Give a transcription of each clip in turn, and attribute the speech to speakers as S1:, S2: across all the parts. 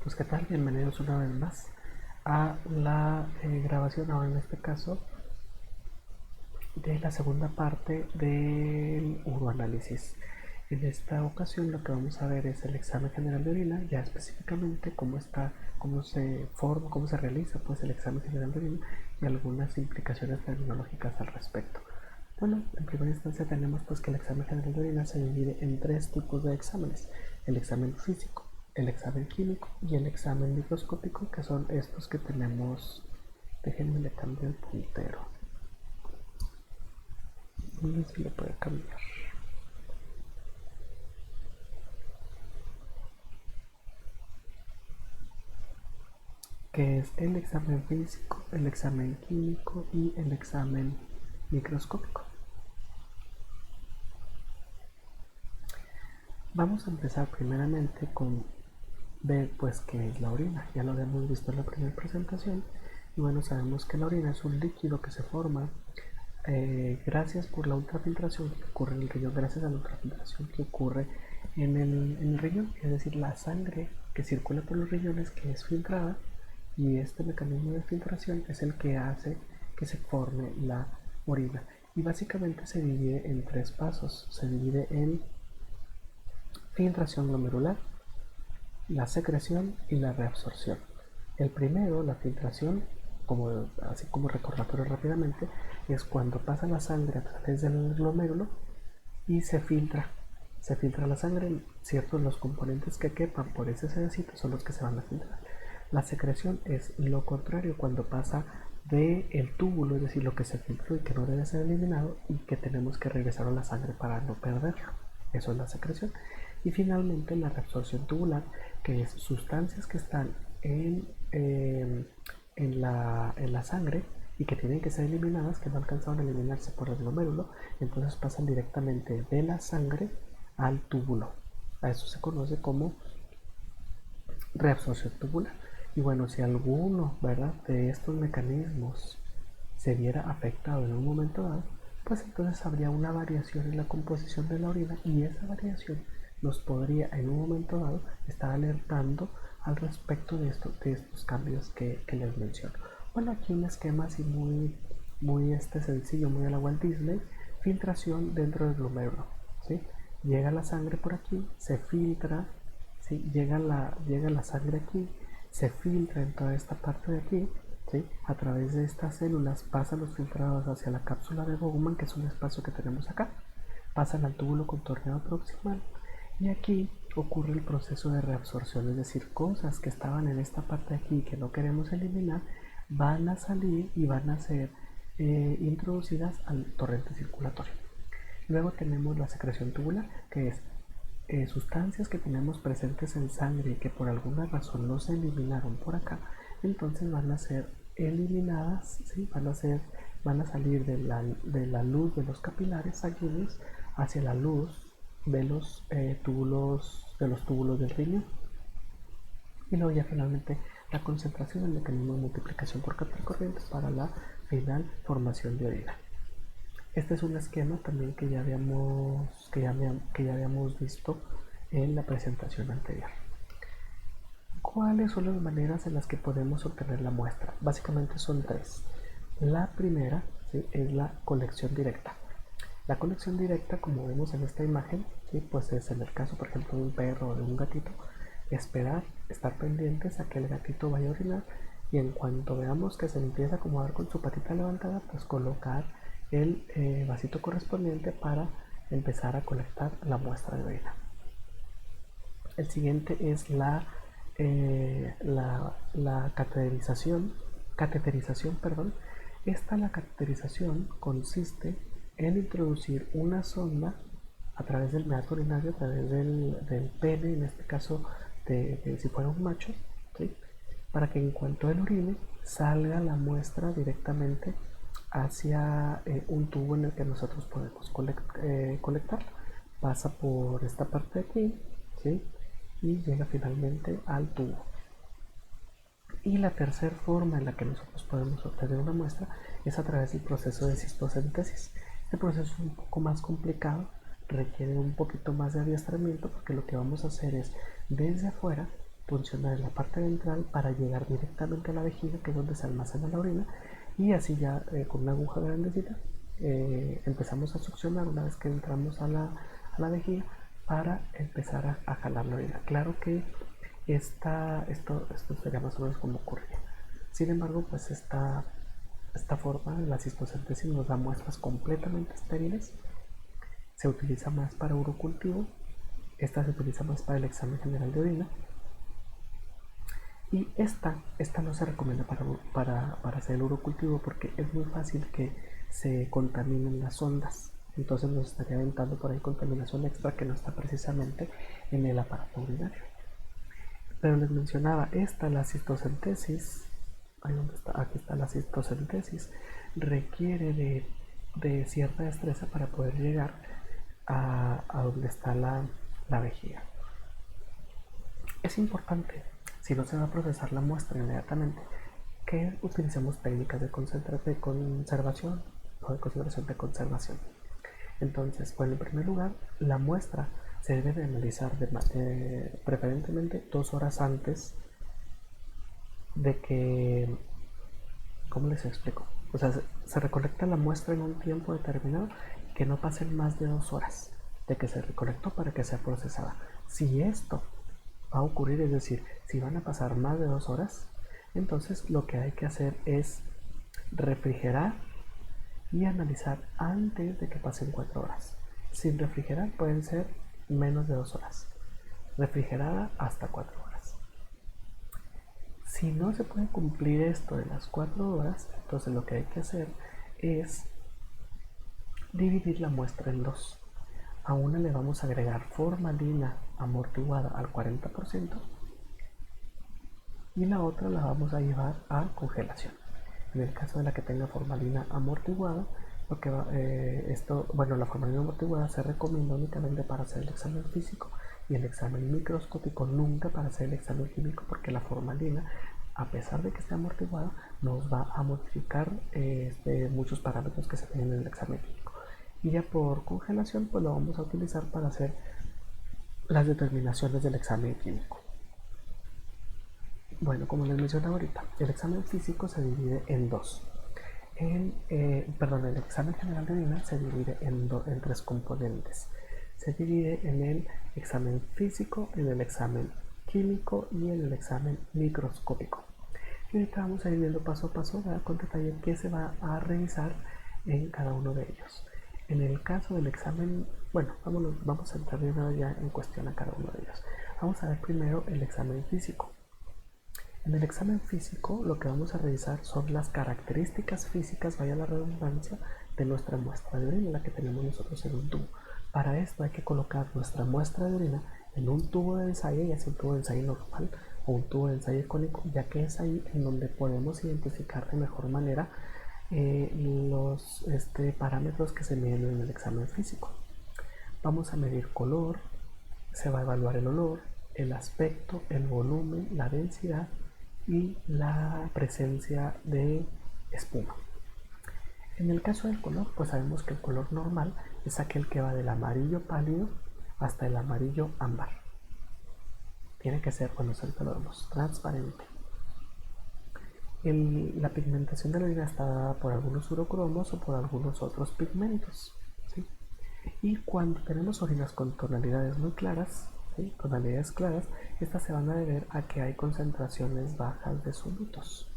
S1: Pues qué tal, bienvenidos una vez más a la grabación, ahora en este caso, de la segunda parte del uroanálisis. En esta ocasión lo que vamos a ver es el examen general de orina, ya específicamente cómo se forma, cómo se realiza pues el examen general de orina y algunas implicaciones terminológicas al respecto. Bueno, en primera instancia tenemos pues que el examen general de orina se divide en tres tipos de exámenes: el examen físico, el examen químico y el examen microscópico, que son estos que tenemos. Déjenme le cambio el puntero. ¿Dónde se le puede cambiar? Que es el examen físico, el examen químico y el examen microscópico. Vamos a empezar primeramente con ver pues qué es la orina. Ya lo habíamos visto en la primera presentación. Y bueno, sabemos que la orina es un líquido que se forma gracias por la ultrafiltración que ocurre en el riñón, gracias a la ultrafiltración que ocurre en el riñón, es decir, la sangre que circula por los riñones, que es filtrada, y este mecanismo de filtración es el que hace que se forme la orina. Y básicamente se divide en tres pasos. Se divide en filtración glomerular, la secreción y la reabsorción. El primero, la filtración, así como recordatorio rápidamente, es cuando pasa la sangre a través del glomérulo y se filtra. Se filtra la sangre, ciertos los componentes que quepan por ese sedacito son los que se van a filtrar. La secreción es lo contrario, cuando pasa del túbulo, es decir, lo que se filtró y que no debe ser eliminado y que tenemos que regresar a la sangre para no perderlo. Eso es la secreción. Y finalmente la reabsorción tubular, que es sustancias que están en la sangre y que tienen que ser eliminadas, que no alcanzaron a eliminarse por el glomérulo, entonces pasan directamente de la sangre al túbulo. A eso se conoce como reabsorción tubular. Y bueno, si alguno, ¿verdad?, de estos mecanismos se viera afectado en un momento dado, pues entonces habría una variación en la composición de la orina, y esa variación nos podría en un momento dado estar alertando al respecto de estos cambios que les menciono. Bueno, aquí un esquema así muy sencillo, muy a la Walt Disney: filtración dentro del glomérulo, ¿sí? Llega la sangre por aquí, se filtra, ¿sí? Llega la sangre aquí, se filtra en toda esta parte de aquí, ¿sí? A través de estas células pasan los filtrados hacia la cápsula de Bowman, que es un espacio que tenemos acá, pasan al túbulo contorneado proximal, y aquí ocurre el proceso de reabsorción, es decir, cosas que estaban en esta parte de aquí que no queremos eliminar van a salir y van a ser introducidas al torrente circulatorio. Luego tenemos la secreción tubular, que es sustancias que tenemos presentes en sangre y que por alguna razón no se eliminaron por acá, entonces van a ser eliminadas, ¿sí? Van a salir de la luz de los capilares sanguíneos hacia la luz de los túbulos del riñón. Y luego ya finalmente la concentración del mecanismo de multiplicación por capilar corriente para la final formación de orina. Este es un esquema también que ya habíamos visto en la presentación anterior. ¿Cuáles son las maneras en las que podemos obtener la muestra? Básicamente son tres. La primera, ¿sí?, es la colección directa. La colección directa, como vemos en esta imagen, ¿sí?, pues es en el caso, por ejemplo, de un perro o de un gatito, esperar, estar pendientes a que el gatito vaya a orinar, y en cuanto veamos que se le empieza a acomodar con su patita levantada, pues colocar el vasito correspondiente para empezar a colectar la muestra de orina. El siguiente es la cateterización, perdón. La cateterización consiste en introducir una sonda a través del meato urinario, a través del pene, en este caso si fuera un macho, ¿sí?, para que en cuanto él orine salga la muestra directamente hacia un tubo en el que nosotros podemos colectar. Pasa por esta parte de aquí, ¿sí?, y llega finalmente al tubo. Y la tercera forma en la que nosotros podemos obtener una muestra es a través del proceso de cistocentesis. Este proceso es un poco más complicado, requiere un poquito más de adiestramiento, porque lo que vamos a hacer es, desde afuera, funciona en la parte ventral para llegar directamente a la vejiga, que es donde se almacena la orina, y así ya con una aguja grandecita empezamos a succionar una vez que entramos a la vejiga para empezar a jalar la orina. Claro que esto sería más o menos como ocurría. Sin embargo, pues esta forma, la cistocentésima, nos da muestras completamente estériles. Se utiliza más para urocultivo. Esta se utiliza más para el examen general de orina. Y esta no se recomienda para hacer el urocultivo porque es muy fácil que se contaminen las ondas. Entonces nos estaría aventando por ahí contaminación extra que no está precisamente en el aparato urinario. Pero les mencionaba, la cistocentesis, ahí donde está, aquí está la cistocentesis, requiere de cierta destreza para poder llegar a donde está la vejiga. Es importante, si no se va a procesar la muestra inmediatamente, que utilicemos técnicas de conservación o de conservación. Entonces, bueno, en primer lugar, la muestra se debe de analizar preferentemente 2 horas antes de que, ¿cómo les explico? O sea, se recolecta la muestra en un tiempo determinado y que no pasen más de 2 horas de que se recolectó para que sea procesada. Si esto va a ocurrir, es decir, si van a pasar más de 2 horas, entonces lo que hay que hacer es refrigerar y analizar antes de que pasen 4 horas. Sin refrigerar pueden ser menos de 2 horas. Refrigerada hasta 4 horas. Si no se puede cumplir esto de las 4 horas, entonces lo que hay que hacer es dividir la muestra en dos. A una le vamos a agregar formalina amortiguada al 40% y la otra la vamos a llevar a congelación. En el caso de la que tenga formalina amortiguada, la formalina amortiguada se recomienda únicamente para hacer el examen físico y el examen microscópico, nunca para hacer el examen químico, porque la formalina, a pesar de que esté amortiguada, nos va a modificar muchos parámetros que se tienen en el examen químico. Y ya por congelación, pues lo vamos a utilizar para hacer las determinaciones del examen químico. Bueno, como les mencioné ahorita, el examen físico se divide en dos. El examen general de orina se divide en 3 componentes. Se divide en el examen físico, en el examen químico y en el examen microscópico. Y ahorita vamos a ir viendo paso a paso, con detalle, qué se va a revisar en cada uno de ellos. En el caso del examen, vamos a entrar ya en cuestión a cada uno de ellos. Vamos a ver primero el examen físico. En el examen físico lo que vamos a revisar son las características físicas, vaya la redundancia, de nuestra muestra de orina, la que tenemos nosotros en un tubo. Para esto hay que colocar nuestra muestra de orina en un tubo de ensayo, ya sea un tubo de ensayo normal o un tubo de ensayo cónico, ya que es ahí en donde podemos identificar de mejor manera los parámetros que se miden en el examen físico. Vamos a medir color, se va a evaluar el olor, el aspecto, el volumen, la densidad y la presencia de espuma. En el caso del color, pues sabemos que el color normal es aquel que va del amarillo pálido hasta el amarillo ámbar. Tiene que ser, ahorita lo vemos, transparente. La pigmentación de la orina está dada por algunos urocromos o por algunos otros pigmentos, ¿sí? Y cuando tenemos orinas con tonalidades muy claras, ¿sí? Tonalidades claras, estas se van a deber a que hay concentraciones bajas de solutos.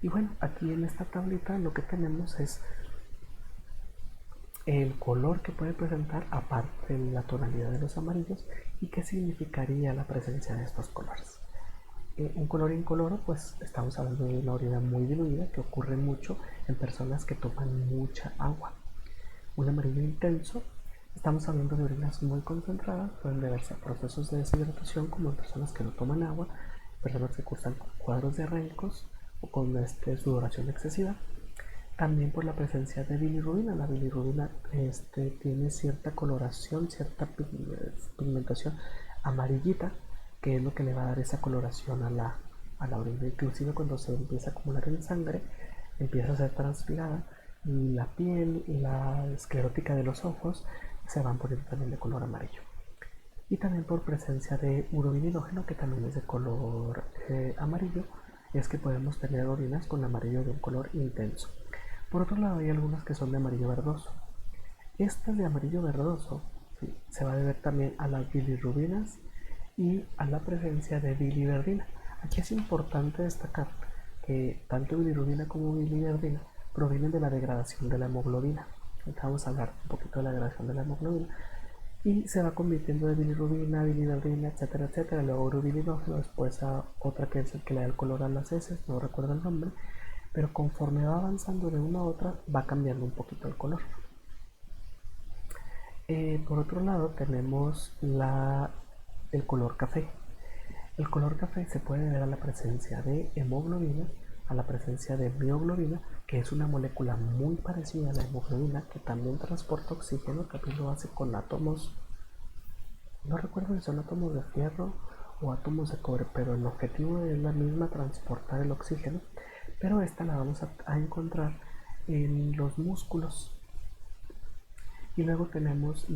S1: Y bueno, aquí en esta tablita lo que tenemos es el color que puede presentar aparte de la tonalidad de los amarillos y qué significaría la presencia de estos colores. Un color incoloro, pues estamos hablando de una orina muy diluida que ocurre mucho en personas que toman mucha agua. Un amarillo intenso, estamos hablando de orinas muy concentradas, pueden deberse a procesos de deshidratación como en personas que no toman agua, personas que cursan con cuadros diarreicos o con sudoración excesiva. También por la presencia de bilirrubina. La bilirrubina tiene cierta coloración, cierta pigmentación amarillita, que es lo que le va a dar esa coloración a la orina. Inclusive cuando se empieza a acumular en sangre, empieza a ser transpirada, la piel y la esclerótica de los ojos se van poniendo también de color amarillo. y también por presencia de urobilinógeno, que también es de color amarillo, es que podemos tener orinas con amarillo de un color intenso. Por otro lado, hay algunas que son de amarillo verdoso. Estas de amarillo verdoso, ¿sí?, se va a deber también a las bilirrubinas y a la presencia de biliverdina. Aquí es importante destacar que tanto bilirrubina como biliverdina provienen de la degradación de la hemoglobina. Ahorita vamos a hablar un poquito de la degradación de la hemoglobina y se va convirtiendo de bilirrubina, biliverdina, etcétera, etcétera. Luego urobilinógeno, después a otra que es el que le da el color a las heces, no recuerdo el nombre, pero conforme va avanzando de una a otra va cambiando un poquito el color. Por otro lado tenemos el color café. El color café se puede ver a la presencia de hemoglobina, a la presencia de mioglobina, que es una molécula muy parecida a la hemoglobina, que también transporta oxígeno, también lo hace con átomos, no recuerdo si son átomos de fierro o átomos de cobre, pero el objetivo es la misma, transportar el oxígeno, pero esta la vamos a encontrar en los músculos. Y luego tenemos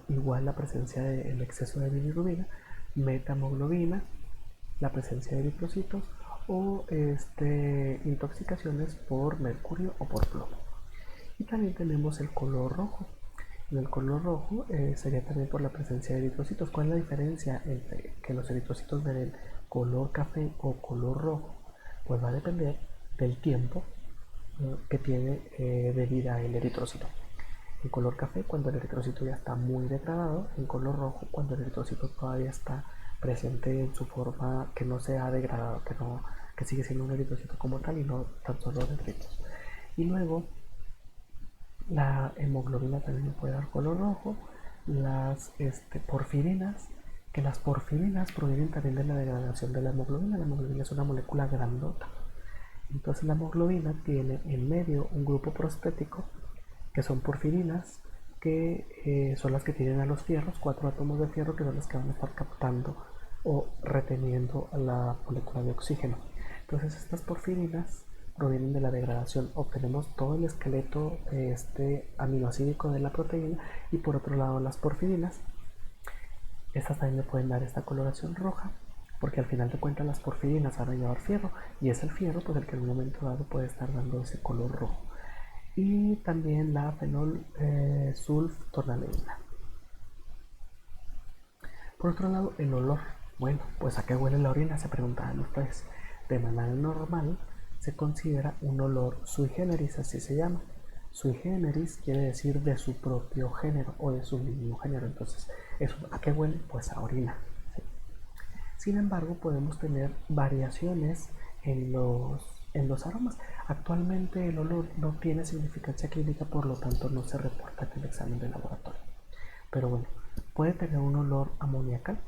S1: igual la presencia del exceso de bilirrubina, metahemoglobina, la presencia de eritrocitos o intoxicaciones por mercurio o por plomo. Y también tenemos el color rojo. En el color rojo sería también por la presencia de eritrocitos. ¿Cuál es la diferencia entre que los eritrocitos den color café o color rojo? Pues va a depender del tiempo que tiene de vida el eritrocito. En color café cuando el eritrocito ya está muy degradado, en color rojo cuando el eritrocito todavía está presente en su forma, que no se ha degradado, que sigue siendo un eritrocito como tal y no tan solo dendritos. Y luego la hemoglobina también puede dar color rojo, las porfirinas, que las porfirinas provienen también de la degradación de la hemoglobina. La hemoglobina es una molécula grandota. Entonces la hemoglobina tiene en medio un grupo prostético que son porfirinas, que son las que tienen a los fierros, 4 átomos de fierro, que son las que van a estar captando o reteniendo a la molécula de oxígeno. Entonces estas porfirinas provienen de la degradación. Obtenemos todo el esqueleto aminoácidico de la proteína, y por otro lado las porfirinas, estas también le pueden dar esta coloración roja, porque al final de cuentas las porfirinas van a llevar fierro, y es el fierro pues el que en un momento dado puede estar dando ese color rojo. Y también la fenol sulftornaleína. Por otro lado, el olor. Bueno, pues ¿a qué huele la orina?, se preguntaban ustedes. De manera normal se considera un olor sui generis, así se llama. Sui generis quiere decir de su propio género o de su mismo género. Entonces, ¿a qué huele? Pues a orina, ¿sí? Sin embargo, podemos tener variaciones en los aromas. Actualmente el olor no tiene significancia clínica, por lo tanto no se reporta en el examen de laboratorio. Pero bueno, puede tener un olor amoníacal.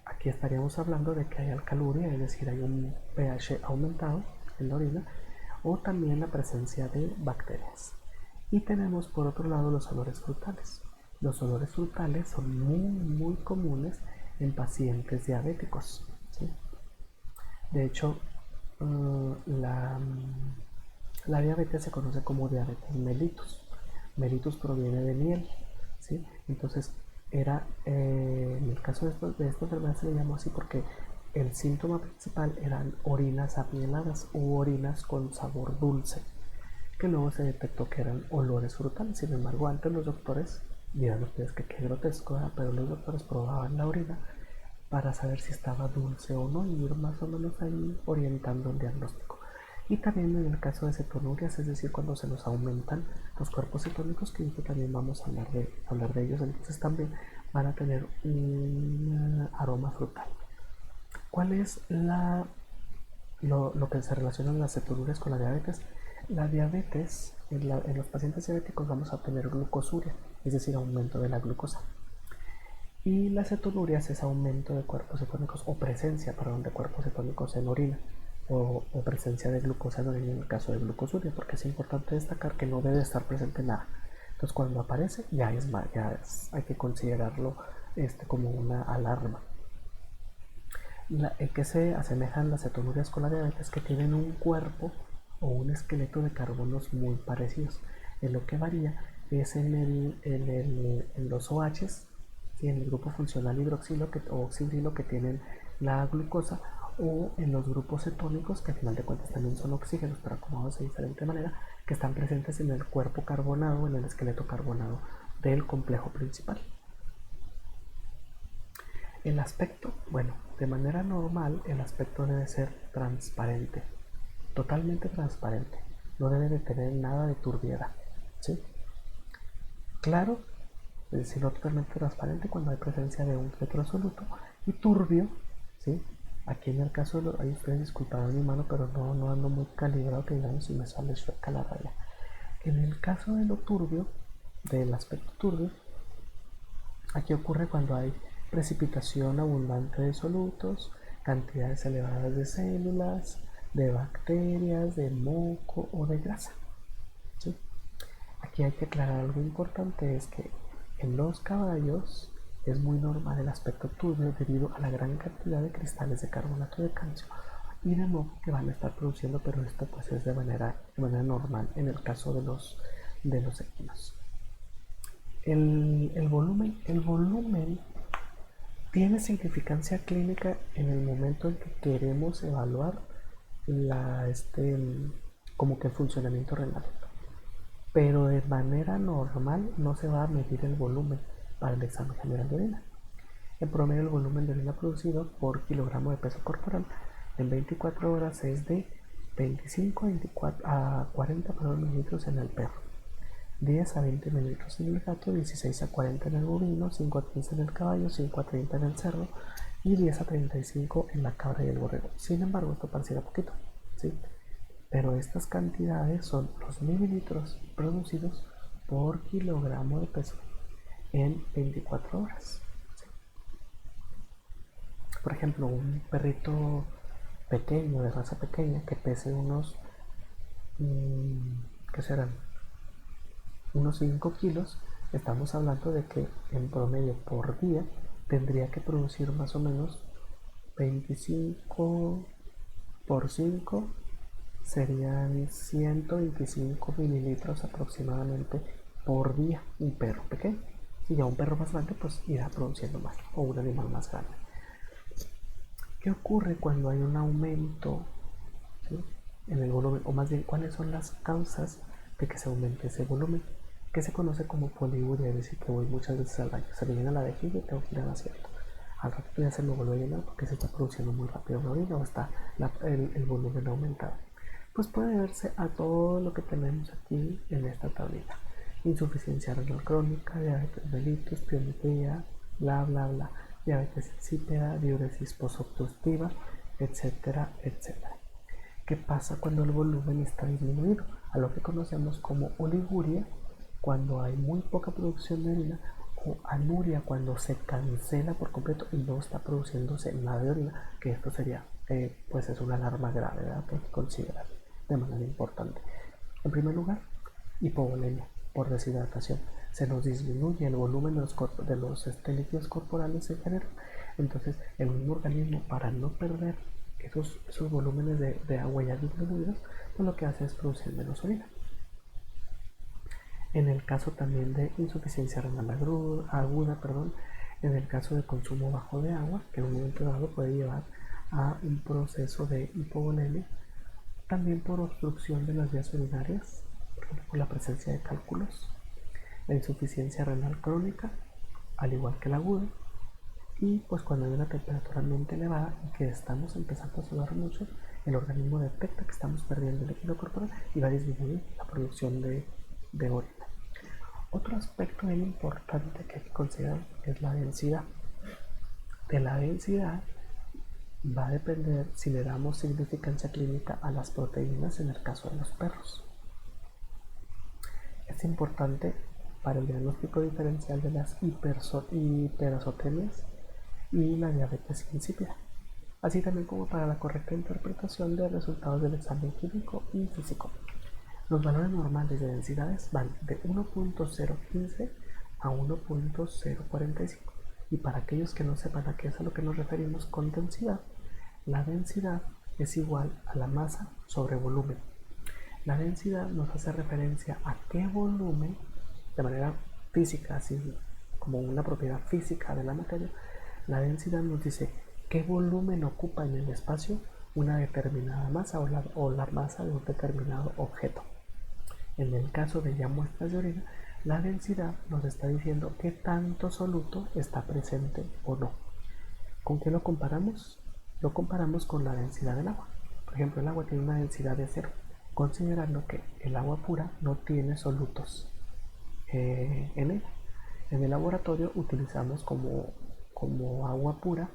S1: Aquí estaríamos hablando de que hay alcaluria, es decir, hay un pH aumentado en la orina, o también la presencia de bacterias. Y tenemos por otro lado los olores frutales. Los olores frutales son muy comunes en pacientes diabéticos, ¿sí? De hecho, la diabetes se conoce como diabetes mellitus. Mellitus proviene de miel, ¿sí? Entonces, en el caso de esta enfermedad se le llamó así porque el síntoma principal eran orinas amieladas u orinas con sabor dulce, que luego se detectó que eran olores frutales. Sin embargo, antes los doctores, dirán ustedes que qué grotesco, ¿verdad?, pero los doctores probaban la orina para saber si estaba dulce o no, y ir más o menos ahí orientando el diagnóstico. Y también en el caso de cetonurias, es decir, cuando se nos aumentan los cuerpos cetónicos, que también vamos a hablar de ellos, entonces también van a tener un aroma frutal. ¿Cuál es lo que se relaciona las cetonurias con la diabetes? La diabetes, en los pacientes diabéticos vamos a tener glucosuria, es decir, aumento de la glucosa. Y las cetonurias es aumento de cuerpos cetónicos o presencia, de cuerpos cetónicos en orina, o presencia de glucosa en orina en el caso de glucosuria, porque es importante destacar que no debe estar presente nada. Entonces cuando aparece hay que considerarlo como una alarma. ¿En qué se asemejan las cetonurias con la diabetes? Que tienen un cuerpo o un esqueleto de carbonos muy parecidos. En lo que varía es en los OHs, ¿sí? En el grupo funcional hidroxilo o oxidrilo que tienen la glucosa, o en los grupos cetónicos que al final de cuentas también son oxígenos pero acomodados de diferente manera, que están presentes en el cuerpo carbonado, en el esqueleto carbonado del complejo principal. El aspecto, bueno, de manera normal el aspecto debe ser transparente, totalmente transparente, no debe de tener nada de turbiedad, ¿sí? Claro, es decir, no totalmente transparente cuando hay presencia de un petrosoluto, y turbio, ¿sí? Aquí en el caso, ahí ustedes disculparán mi mano, pero no ando muy calibrado, que digamos, si me sale suelta la raya. En el caso de lo turbio, del aspecto turbio, aquí ocurre cuando hay precipitación abundante de solutos, cantidades elevadas de células, de bacterias, de moco o de grasa, ¿sí? Aquí hay que aclarar algo importante, es que en los caballos es muy normal el aspecto turbio debido a la gran cantidad de cristales de carbonato de calcio y de moco que van a estar produciendo, pero esto pues es de manera normal en el caso de los equinos. El volumen tiene significancia clínica en el momento en que queremos evaluar como que el funcionamiento renal, pero de manera normal no se va a medir el volumen para el examen general de orina. En promedio, el volumen de orina producido por kilogramo de peso corporal en 24 horas es de 25 a 40 mililitros en el perro, 10 a 20 mililitros en el gato, 16 a 40 en el bovino, 5 a 15 en el caballo, 5 a 30 en el cerdo y 10 a 35 en la cabra y el borrego. Sin embargo, esto pareciera poquito, ¿sí? Pero estas cantidades son los mililitros producidos por kilogramo de peso en 24 horas. ¿Sí? Por ejemplo, un perrito pequeño, de raza pequeña, que pese ¿qué serán? Unos 5 kilos, estamos hablando de que en promedio por día tendría que producir más o menos 25 por 5 serían 125 mililitros aproximadamente por día, un perro pequeño. Si ya un perro más grande, pues irá produciendo más, o un animal más grande. ¿Qué ocurre cuando hay un aumento, ¿sí?, en el volumen? O más bien, ¿cuáles son las causas de que se aumente ese volumen? Que se conoce como poliuria, es decir, que voy muchas veces al baño, se me llena la vejiga y tengo que ir al asiento. Al ratito ya se me vuelve a llenar porque se está produciendo muy rápido la orina o está el volumen aumentado. Pues puede deberse a todo lo que tenemos aquí en esta tablita: insuficiencia renal crónica, diabetes mellitus, piometría, bla bla bla, diabetes insípida, diuresis posobstructiva, etcétera, etcétera. ¿Qué pasa cuando el volumen está disminuido? A lo que conocemos como oliguria, cuando hay muy poca producción de orina, o anuria, cuando se cancela por completo y no está produciéndose nada de orina, que esto sería, pues es una alarma grave, ¿verdad?, que hay que considerar de manera importante. En primer lugar, hipovolemia por deshidratación. Se nos disminuye el volumen de los líquidos corporales en general. Entonces, el mismo organismo, para no perder esos volúmenes de agua ya disminuidos, pues lo que hace es producir menos orina. En el caso también de insuficiencia renal aguda, en el caso de consumo bajo de agua, que en un momento dado puede llevar a un proceso de hipovolemia, también por obstrucción de las vías urinarias, por ejemplo, por la presencia de cálculos, la insuficiencia renal crónica, al igual que la aguda, y pues cuando hay una temperatura ambiente elevada y que estamos empezando a sudar mucho, el organismo detecta que estamos perdiendo el líquido corporal y va a disminuir la producción de orina. Otro aspecto bien importante que hay que considerar es la densidad. De la densidad va a depender si le damos significancia clínica a las proteínas en el caso de los perros. Es importante para el diagnóstico diferencial de las hiperacotemias y la diabetes insípida, así también como para la correcta interpretación de resultados del examen químico y físico. Los valores normales de densidades van de 1.015 a 1.045, y para aquellos que no sepan a qué es a lo que nos referimos con densidad, la densidad es igual a la masa sobre volumen. La densidad nos hace referencia a qué volumen, de manera física, así como una propiedad física de la materia, la densidad nos dice qué volumen ocupa en el espacio una determinada masa o la masa de un determinado objeto. En el caso de ya muestras de orina, la densidad nos está diciendo qué tanto soluto está presente o no. ¿Con qué lo comparamos? Lo comparamos con la densidad del agua. Por ejemplo, el agua tiene una densidad de 0, considerando que el agua pura no tiene solutos en ella. En el laboratorio utilizamos como agua pura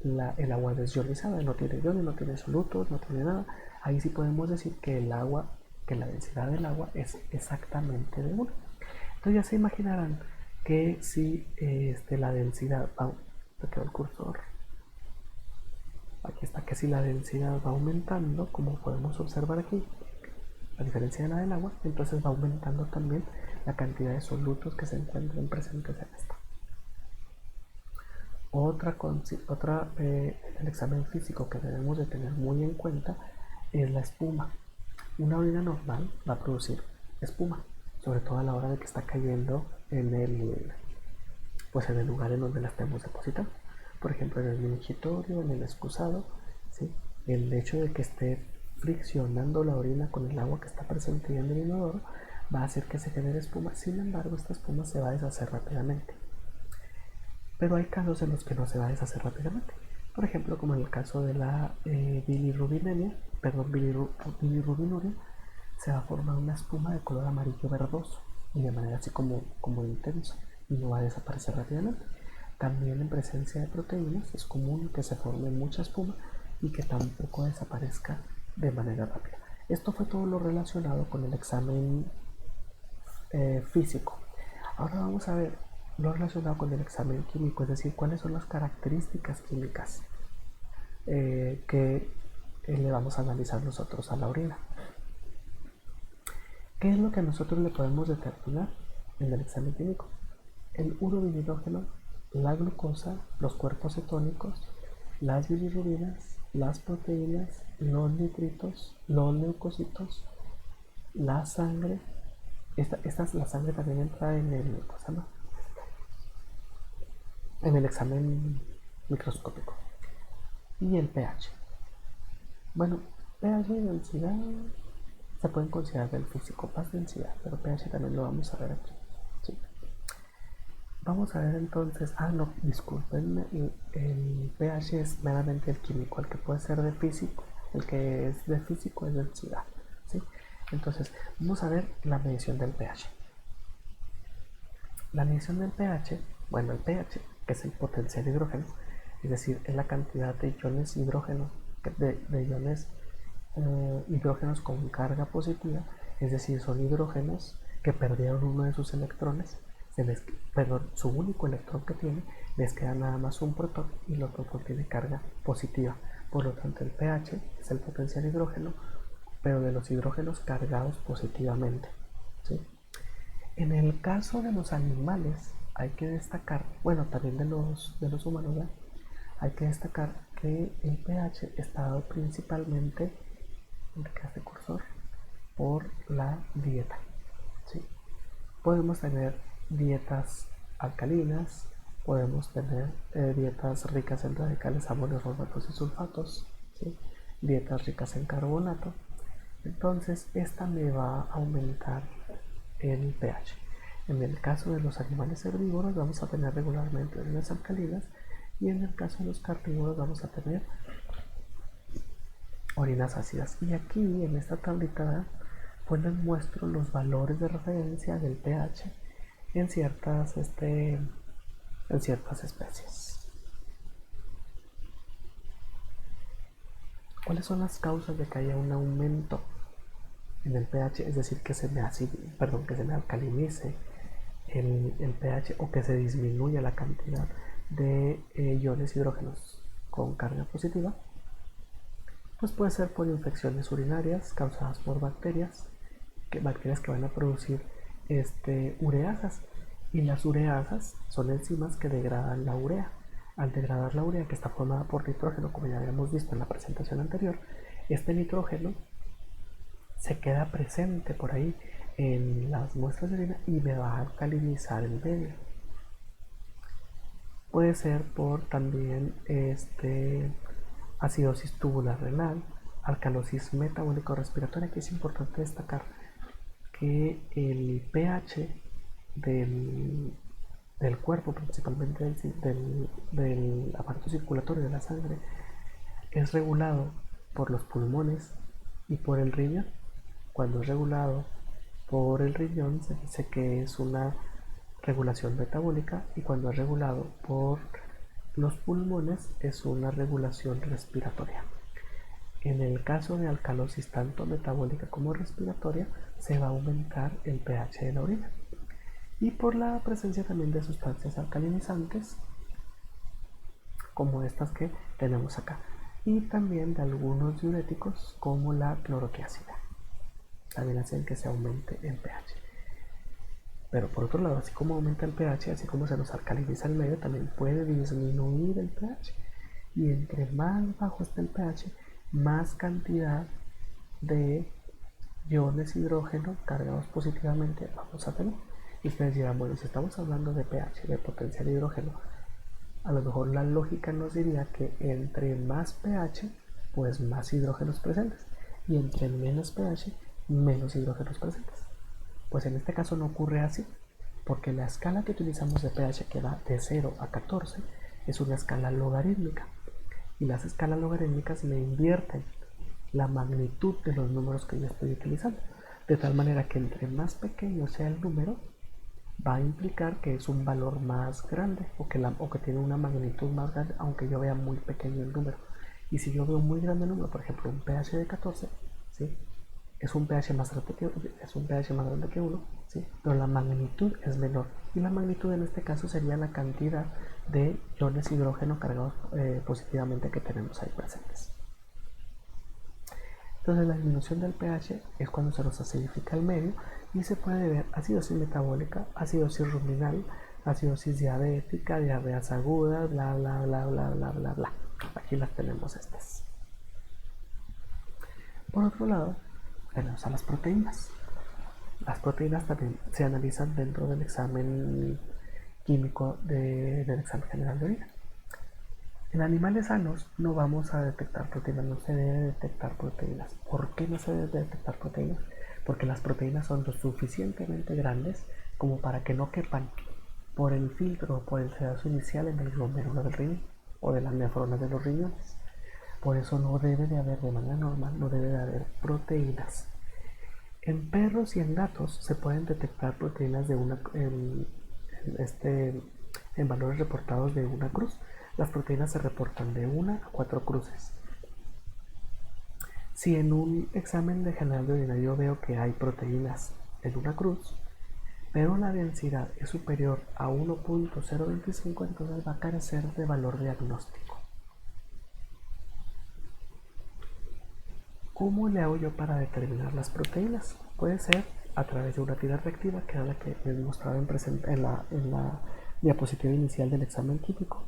S1: el agua desionizada, no tiene iones, no tiene solutos, no tiene nada. Ahí sí podemos decir que la densidad del agua es exactamente de 1. Entonces ya se imaginarán que si la densidad me quedó el cursor, aquí está, que si la densidad va aumentando, como podemos observar aquí, a diferencia de la del agua, entonces va aumentando también la cantidad de solutos que se encuentran presentes en esta. El examen físico que debemos de tener muy en cuenta es la espuma. Una orina normal va a producir espuma, sobre todo a la hora de que está cayendo en el lugar en donde la estemos depositando. Por ejemplo, en el mingitorio, en el excusado, ¿sí? El hecho de que esté friccionando la orina con el agua que está presente en el inodoro va a hacer que se genere espuma. Sin embargo, esta espuma se va a deshacer rápidamente. Pero hay casos en los que no se va a deshacer rápidamente. Por ejemplo, como en el caso de la bilirrubinuria, se va a formar una espuma de color amarillo verdoso y de manera así como intenso, y no va a desaparecer rápidamente. También en presencia de proteínas es común que se forme mucha espuma y que tampoco desaparezca de manera rápida. Esto fue todo lo relacionado con el examen físico. Ahora vamos a ver lo relacionado con el examen químico, es decir, cuáles son las características químicas que le vamos a analizar nosotros a la orina. ¿Qué es lo que nosotros le podemos determinar en el examen químico? El urobilirrógeno, la glucosa, los cuerpos cetónicos, las bilirrubinas, las proteínas, los nitritos, los leucocitos, la sangre. La sangre también entra en el examen microscópico. Y el pH. Bueno, pH y densidad se pueden considerar del físico, más densidad, pero pH también lo vamos a ver aquí. ¿Sí? Vamos a ver entonces, disculpen, el pH es meramente el químico, el que puede ser de físico, el que es de físico es densidad. ¿Sí? Entonces, vamos a ver la medición del pH. La medición del pH, bueno, el pH, que es el potencial de hidrógeno, es decir, es la cantidad de iones hidrógeno, de iones hidrógenos con carga positiva, es decir, son hidrógenos que perdieron uno de sus electrones, su único electrón que tiene, les queda nada más un protón y el protón tiene carga positiva. Por lo tanto, el pH es el potencial hidrógeno, pero de los hidrógenos cargados positivamente. ¿Sí? En el caso de los animales, hay que destacar, bueno, también de los humanos, ¿verdad? Hay que destacar que el pH está dado principalmente, este cursor, por la dieta. ¿Sí? Podemos tener dietas alcalinas, podemos tener dietas ricas en radicales amonios, fosfatos y sulfatos, ¿sí? Dietas ricas en carbonato. Entonces, esta me va a aumentar el pH. En el caso de los animales herbívoros vamos a tener regularmente orinas alcalinas, y en el caso de los carnívoros vamos a tener orinas ácidas. Y aquí en esta tablita pues les muestro los valores de referencia del pH en ciertas especies. ¿Cuáles son las causas de que haya un aumento en el pH? Es decir, que se me alcalinice el pH, o que se disminuya la cantidad de iones hidrógenos con carga positiva. Pues puede ser por infecciones urinarias causadas por bacterias que van a producir ureasas, y las ureasas son enzimas que degradan la urea. Al degradar la urea, que está formada por nitrógeno, como ya habíamos visto en la presentación anterior, este nitrógeno se queda presente por ahí en las muestras de orina y me va a alcalinizar el medio. Puede ser por también acidosis tubular renal, alcalosis metabólico respiratoria, que es importante destacar que el pH del, del cuerpo, principalmente del aparato circulatorio de la sangre, es regulado por los pulmones y por el riñón. Cuando es regulado por el riñón se dice que es una regulación metabólica, y cuando es regulado por los pulmones es una regulación respiratoria. En el caso de alcalosis tanto metabólica como respiratoria se va a aumentar el pH de la orina, y por la presencia también de sustancias alcalinizantes como estas que tenemos acá, y también de algunos diuréticos como la clorotiazida, también hacen que se aumente el pH. Pero por otro lado, así como aumenta el pH, así como se nos alcaliniza el medio, también puede disminuir el pH. Y entre más bajo esté el pH, más cantidad de iones hidrógeno cargados positivamente vamos a tener. Y ustedes dirán, bueno, si estamos hablando de pH, de potencial de hidrógeno, a lo mejor la lógica nos diría que entre más pH, pues más hidrógenos presentes, y entre menos pH, menos hidrógenos presentes. Pues en este caso no ocurre así, porque la escala que utilizamos de pH, que va de 0 a 14, es una escala logarítmica, y las escalas logarítmicas me invierten la magnitud de los números que yo estoy utilizando, de tal manera que entre más pequeño sea el número, va a implicar que es un valor más grande, o que tiene una magnitud más grande, aunque yo vea muy pequeño el número. Y si yo veo muy grande el número, por ejemplo un pH de 14, ¿sí?, es un pH más grande que 1, ¿sí?, pero la magnitud es menor, y la magnitud en este caso sería la cantidad de iones hidrógeno cargados positivamente que tenemos ahí presentes. Entonces la disminución del pH es cuando se nos acidifica el medio, y se puede ver acidosis metabólica, acidosis ruminal, acidosis diabética, diarreas agudas, bla bla bla bla bla bla bla. Aquí las tenemos estas. Por otro lado, tenemos a las proteínas. Las proteínas también se analizan dentro del examen químico del examen general de orina. En animales sanos no vamos a detectar proteínas, no se debe detectar proteínas. ¿Por qué no se debe detectar proteínas? Porque las proteínas son lo suficientemente grandes como para que no quepan por el filtro o por el sedazo inicial en el glomérulo del riñón o de las nefronas de los riñones. Por eso no debe de haber, de manera normal, no debe de haber proteínas. En perros y en gatos se pueden detectar proteínas de en valores reportados de una cruz. Las proteínas se reportan de 1 a 4 cruces. Si en un examen de general de orina yo veo que hay proteínas en una cruz, pero la densidad es superior a 1.025, entonces va a carecer de valor diagnóstico. ¿Cómo le hago yo para determinar las proteínas? Puede ser a través de una tira reactiva, que era la que les mostraba en la diapositiva inicial del examen químico,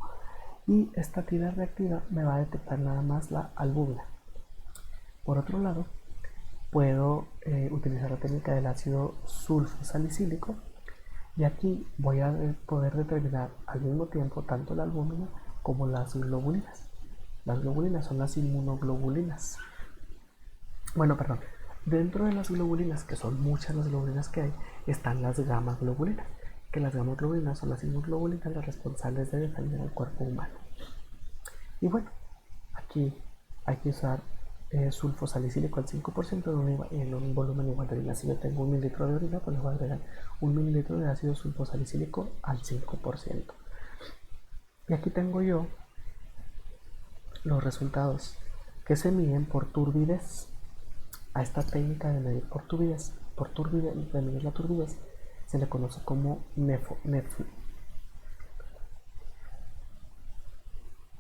S1: y esta tira reactiva me va a detectar nada más la albúmina. Por otro lado, puedo utilizar la técnica del ácido sulfosalicílico, y aquí voy a poder determinar al mismo tiempo tanto la albúmina como las globulinas. Las globulinas son las inmunoglobulinas. Bueno, perdón. Dentro de las globulinas, que son muchas las globulinas que hay, están las gamma globulinas, que las gamma globulinas son las inmunoglobulinas las responsables de defender al cuerpo humano. Y bueno, aquí hay que usar sulfosalicílico al 5% en un volumen igual de orina. Si yo tengo 1 mililitro de orina, pues le voy a agregar 1 mililitro de ácido sulfosalicílico al 5%. Y aquí tengo yo los resultados que se miden por turbidez. A esta técnica de medir por turbidez, de medir la turbidez, se le conoce como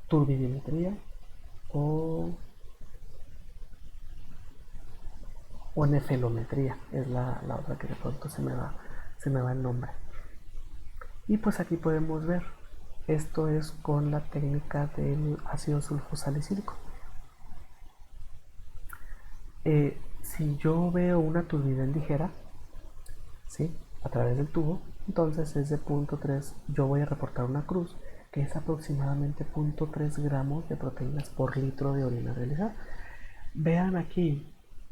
S1: turbidimetría o nefelometría, es la otra que de pronto se me va el nombre. Y pues aquí podemos ver, esto es con la técnica del ácido sulfosalicílico. Si yo veo una turbidez ligera, ¿sí?, a través del tubo, entonces es de 0.3, yo voy a reportar una cruz. que es aproximadamente 0.3 gramos de proteínas por litro de orina realizada. Vean aquí,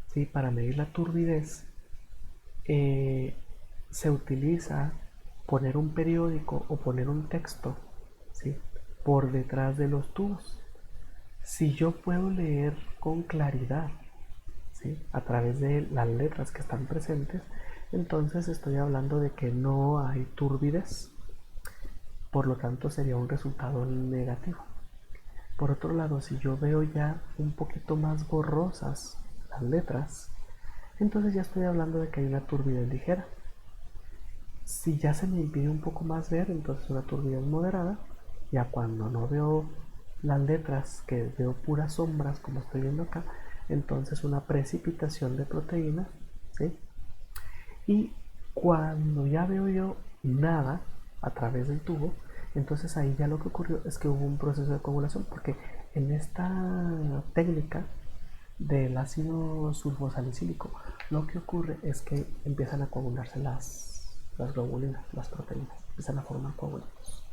S1: ¿sí? Para medir la turbidez se utiliza poner un periódico o poner un texto, ¿sí? Por detrás de los tubos. Si yo puedo leer con claridad, ¿sí? A través de las letras que están presentes, entonces estoy hablando de que no hay turbidez, por lo tanto sería un resultado negativo. Por otro lado, si yo veo ya un poquito más borrosas las letras, entonces ya estoy hablando de que hay una turbidez ligera. Si ya se me impide un poco más ver, entonces una turbidez moderada. Ya cuando no veo las letras, que veo puras sombras como estoy viendo acá, entonces una precipitación de proteína, ¿sí? Y cuando ya veo yo nada a través del tubo, entonces ahí ya lo que ocurrió es que hubo un proceso de coagulación, porque en esta técnica del ácido sulfosalicílico lo que ocurre es que empiezan a coagularse las globulinas, las proteínas, empiezan a formar coágulos.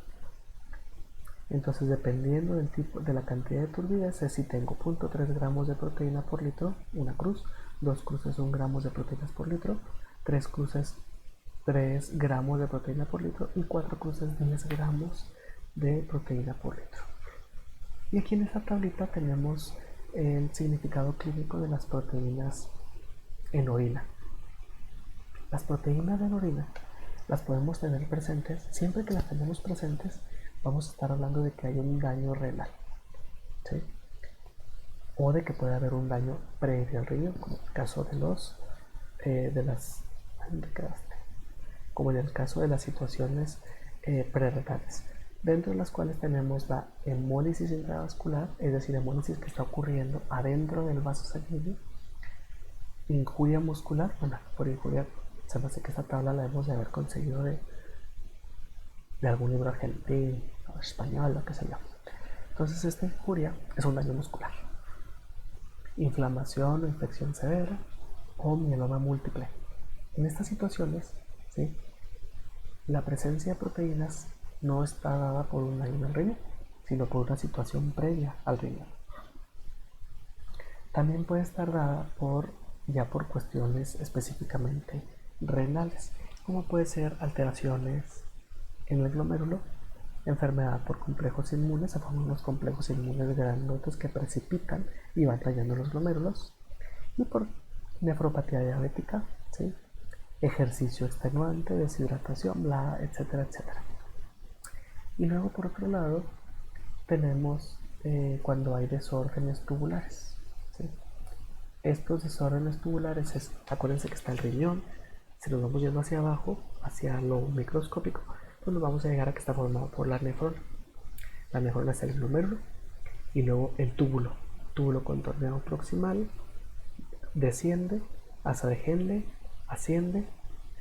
S1: Entonces, dependiendo del tipo, de la cantidad de turbidez, es si tengo 0.3 gramos de proteína por litro, una cruz, 2 cruces 1 gramos de proteínas por litro, 3 cruces 3 gramos de proteína por litro y 4 cruces 10 gramos de proteína por litro. Y aquí en esta tablita tenemos el significado clínico de las proteínas en orina. Las proteínas en orina las podemos tener presentes. Siempre que las tenemos presentes, vamos a estar hablando de que hay un daño renal, ¿sí? O de que puede haber un daño previo al riñón, como en el caso de como en el caso de las situaciones prerrenales, dentro de las cuales tenemos la hemólisis intravascular, es decir, hemólisis que está ocurriendo adentro del vaso sanguíneo, injuria muscular. Bueno, por injuria se me hace que esta tabla la hemos de haber conseguido de algún libro argentino o español, lo que sé yo. Entonces esta injuria es un daño muscular, inflamación o infección severa o mieloma múltiple. En estas situaciones, ¿sí?, la presencia de proteínas no está dada por un daño en el riñón, sino por una situación previa al riñón. También puede estar dada ya por cuestiones específicamente renales, como puede ser alteraciones en el glomérulo, enfermedad por complejos inmunes, se forman unos complejos inmunes grandotes que precipitan y van dañando los glomérulos, y por nefropatía diabética, ¿sí?, ejercicio extenuante, deshidratación, etcétera, etcétera. Y luego, por otro lado, tenemos cuando hay desórdenes tubulares, ¿sí? Estos desórdenes tubulares, acuérdense que está el riñón. Si nos vamos yendo hacia abajo, hacia lo microscópico, pues nos vamos a llegar a que está formado por la nefrona. La nefrona es el glomérulo y luego el túbulo contorneado proximal, desciende, asa de Henle, asciende,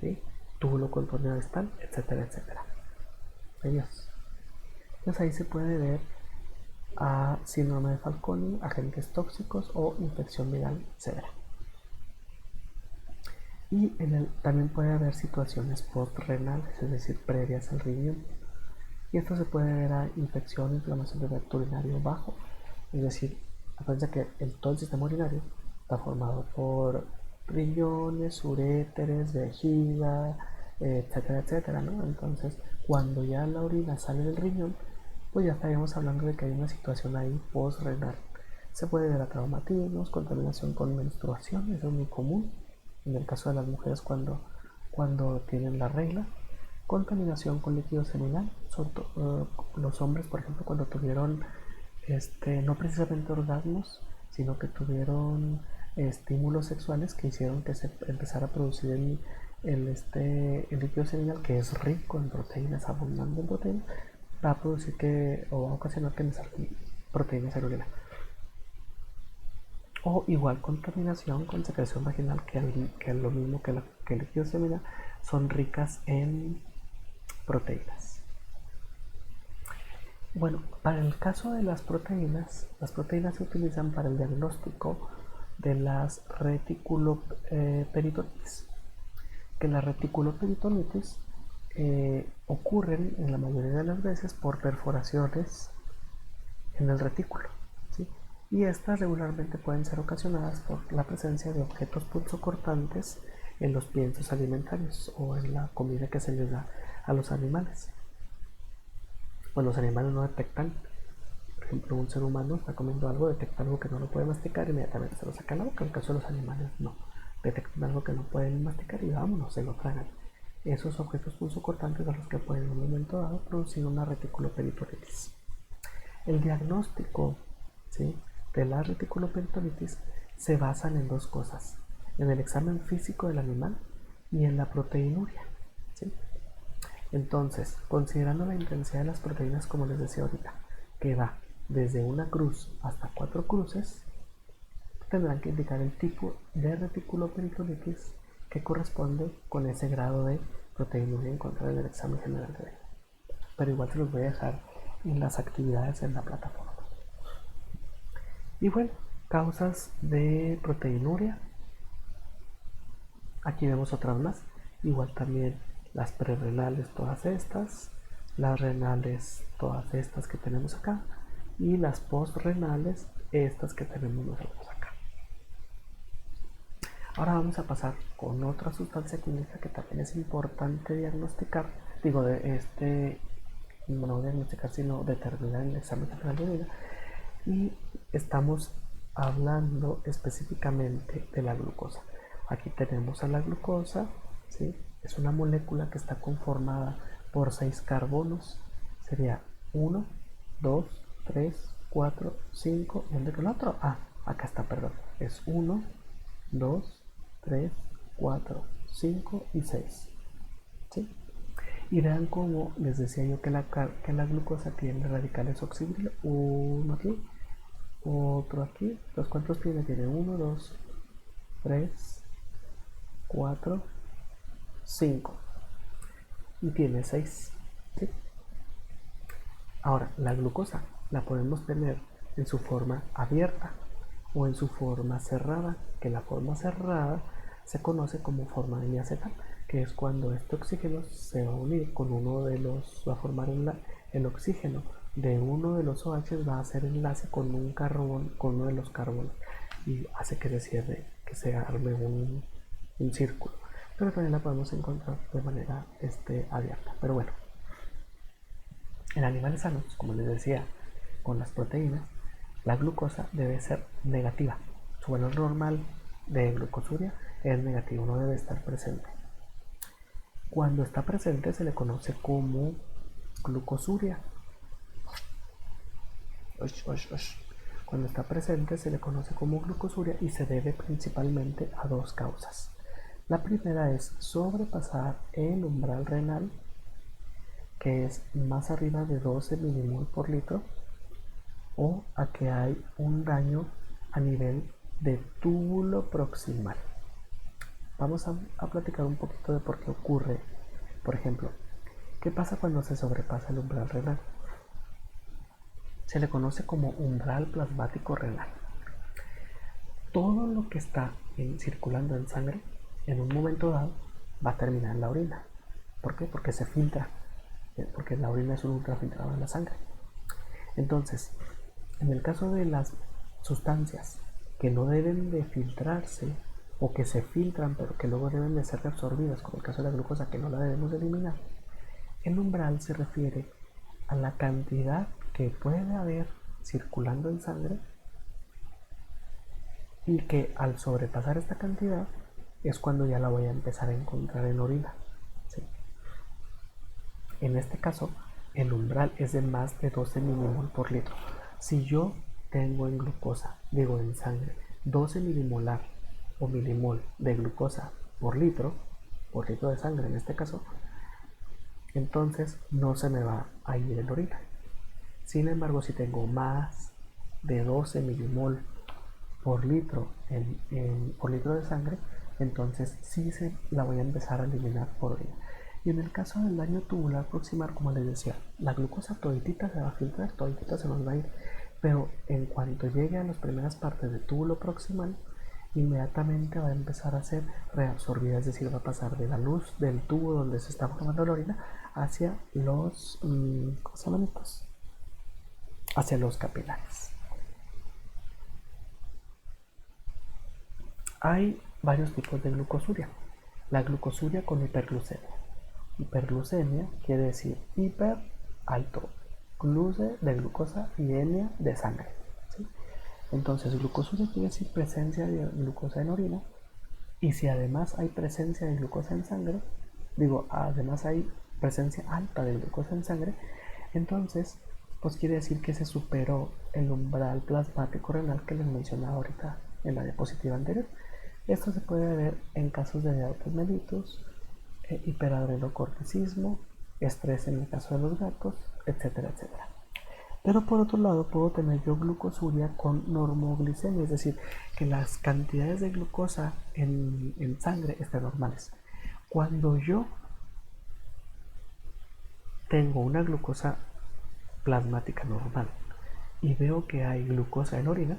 S1: ¿sí?, túbulo contorneado distal, etcétera, etcétera. Entonces ahí se puede ver a síndrome de Fanconi, agentes tóxicos o infección viral severa. Y también puede haber situaciones postrenales, es decir, previas al riñón. Y esto se puede ver a infección, inflamación del tracto urinario bajo, es decir, acuérdense que todo el sistema urinario está formado por riñones, uréteres, vejiga, etcétera, etcétera, ¿no? Entonces, cuando ya la orina sale del riñón, pues ya estaríamos hablando de que hay una situación ahí postrenal. Se puede ver a traumatismos, contaminación con menstruación, eso es muy común en el caso de las mujeres cuando tienen la regla, contaminación con líquido seminal, los hombres, por ejemplo, cuando tuvieron no precisamente orgasmos, sino que tuvieron estímulos sexuales que hicieron que se empezara a producir el líquido seminal, que es rico en proteínas, abundante en proteínas, va a producir o va a ocasionar que me salgan proteínas en orina. O igual contaminación con secreción vaginal, que es lo mismo que el líquido seminal, son ricas en proteínas. Bueno, para el caso de las proteínas se utilizan para el diagnóstico de las reticuloperitonitis. Que la reticuloperitonitis ocurren en la mayoría de las veces por perforaciones en el retículo, ¿sí? Y estas regularmente pueden ser ocasionadas por la presencia de objetos punzocortantes en los piensos alimentarios o en la comida que se les da a los animales. Pues los animales no detectan, por ejemplo, un ser humano está comiendo algo, detecta algo que no lo puede masticar, inmediatamente se lo saca a la boca. En el caso de los animales no, detectan algo que no pueden masticar y vámonos, se lo tragan. Esos objetos punzocortantes son los que pueden en un momento dado producir una reticuloperitonitis. El diagnóstico, ¿sí?, de la reticuloperitonitis se basan en dos cosas: en el examen físico del animal y en la proteinuria, ¿sí? Entonces, considerando la intensidad de las proteínas, como les decía ahorita, que va desde una cruz hasta 4 cruces, tendrán que indicar el tipo de reticuloperitonitis que corresponde con ese grado de proteinuria encontrada en el examen general de orina. Pero igual se los voy a dejar en las actividades en la plataforma. Y bueno, causas de proteinuria. Aquí vemos otras más. Igual también las prerrenales, todas estas. Las renales, todas estas que tenemos acá. Y las postrenales, estas que tenemos nosotros acá. Ahora vamos a pasar con otra sustancia química que también es importante diagnosticar. Digo, no diagnosticar, sino determinar en el examen general de orina. Y estamos hablando específicamente de la glucosa. Aquí tenemos a la glucosa, ¿sí? Es una molécula que está conformada por 6 carbonos. Sería 1, 2, 3, 4, 5. ¿Y dónde quedó el otro? Ah, acá está, perdón. Es 1, 2, 3, 4, 5 y 6. ¿Sí? Y vean cómo les decía yo que la glucosa tiene radicales oxidrilos. Uno aquí, otro aquí. ¿Los cuántos tiene? Tiene 1, 2, 3, 4, 5 y tiene 6. ¿Sí? Ahora, la glucosa la podemos tener en su forma abierta o en su forma cerrada, que la forma cerrada se conoce como forma de diacetal, que es cuando este oxígeno se va a unir con uno de los, va a formar el oxígeno de uno de los OH, va a hacer enlace con un carbón, con uno de los carbonos, y hace que se cierre, que se arme un círculo. Pero también la podemos encontrar de manera abierta. Pero bueno, en animales sanos, como les decía, con las proteínas, la glucosa debe ser negativa. Su valor normal de glucosuria es negativo, no debe estar presente. Cuando está presente se le conoce como glucosuria. Cuando está presente se le conoce como glucosuria y se debe principalmente a dos causas. La primera es sobrepasar el umbral renal, que es más arriba de 12 milimol por litro, o a que hay un daño a nivel de túbulo proximal. Vamos a platicar un poquito de por qué ocurre. Por ejemplo, ¿qué pasa cuando se sobrepasa el umbral renal? Se le conoce como umbral plasmático renal. Todo lo que está circulando en sangre, en un momento dado, va a terminar en la orina. ¿Por qué? Porque se filtra, porque la orina es un ultrafiltrado de la sangre. Entonces, en el caso de las sustancias que no deben de filtrarse o que se filtran pero que luego deben de ser reabsorbidas, como el caso de la glucosa, que no la debemos de eliminar, el umbral se refiere a la cantidad que puede haber circulando en sangre y que al sobrepasar esta cantidad es cuando ya la voy a empezar a encontrar en orina. ¿Sí? En este caso, el umbral es de más de 12 milimol por litro. Si yo tengo en glucosa, digo en sangre, 12 milimolar o milimol de glucosa por litro de sangre en este caso, entonces no se me va a ir en orina. Sin embargo, si tengo más de 12 milimol por litro por litro de sangre, entonces sí la voy a empezar a eliminar por orina. Y en el caso del daño tubular proximal, como les decía, la glucosa toditita se va a filtrar, toditita se nos va a ir, pero en cuanto llegue a las primeras partes del túbulo proximal, inmediatamente va a empezar a ser reabsorbida, es decir, va a pasar de la luz del tubo donde se está formando la orina hacia los, ¿cómo se llaman estos? Hacia los capilares. Hay varios tipos de glucosuria. La glucosuria con hiperglucemia. Hiperglucemia quiere decir hiper, alto, gluce de glucosa y emia de sangre. ¿Sí? Entonces, glucosuria quiere decir presencia de glucosa en orina. Y si además hay presencia de glucosa en sangre, además hay presencia alta de glucosa en sangre, entonces, pues quiere decir que se superó el umbral plasmático renal que les mencionaba ahorita en la diapositiva anterior. Esto se puede ver en casos de diabetes mellitus, hiperadrenocorticismo, estrés en el caso de los gatos, etcétera, etcétera. Pero por otro lado puedo tener yo glucosuria con normoglicemia, es decir, que las cantidades de glucosa en sangre estén normales. Cuando yo tengo una glucosa plasmática normal y veo que hay glucosa en orina,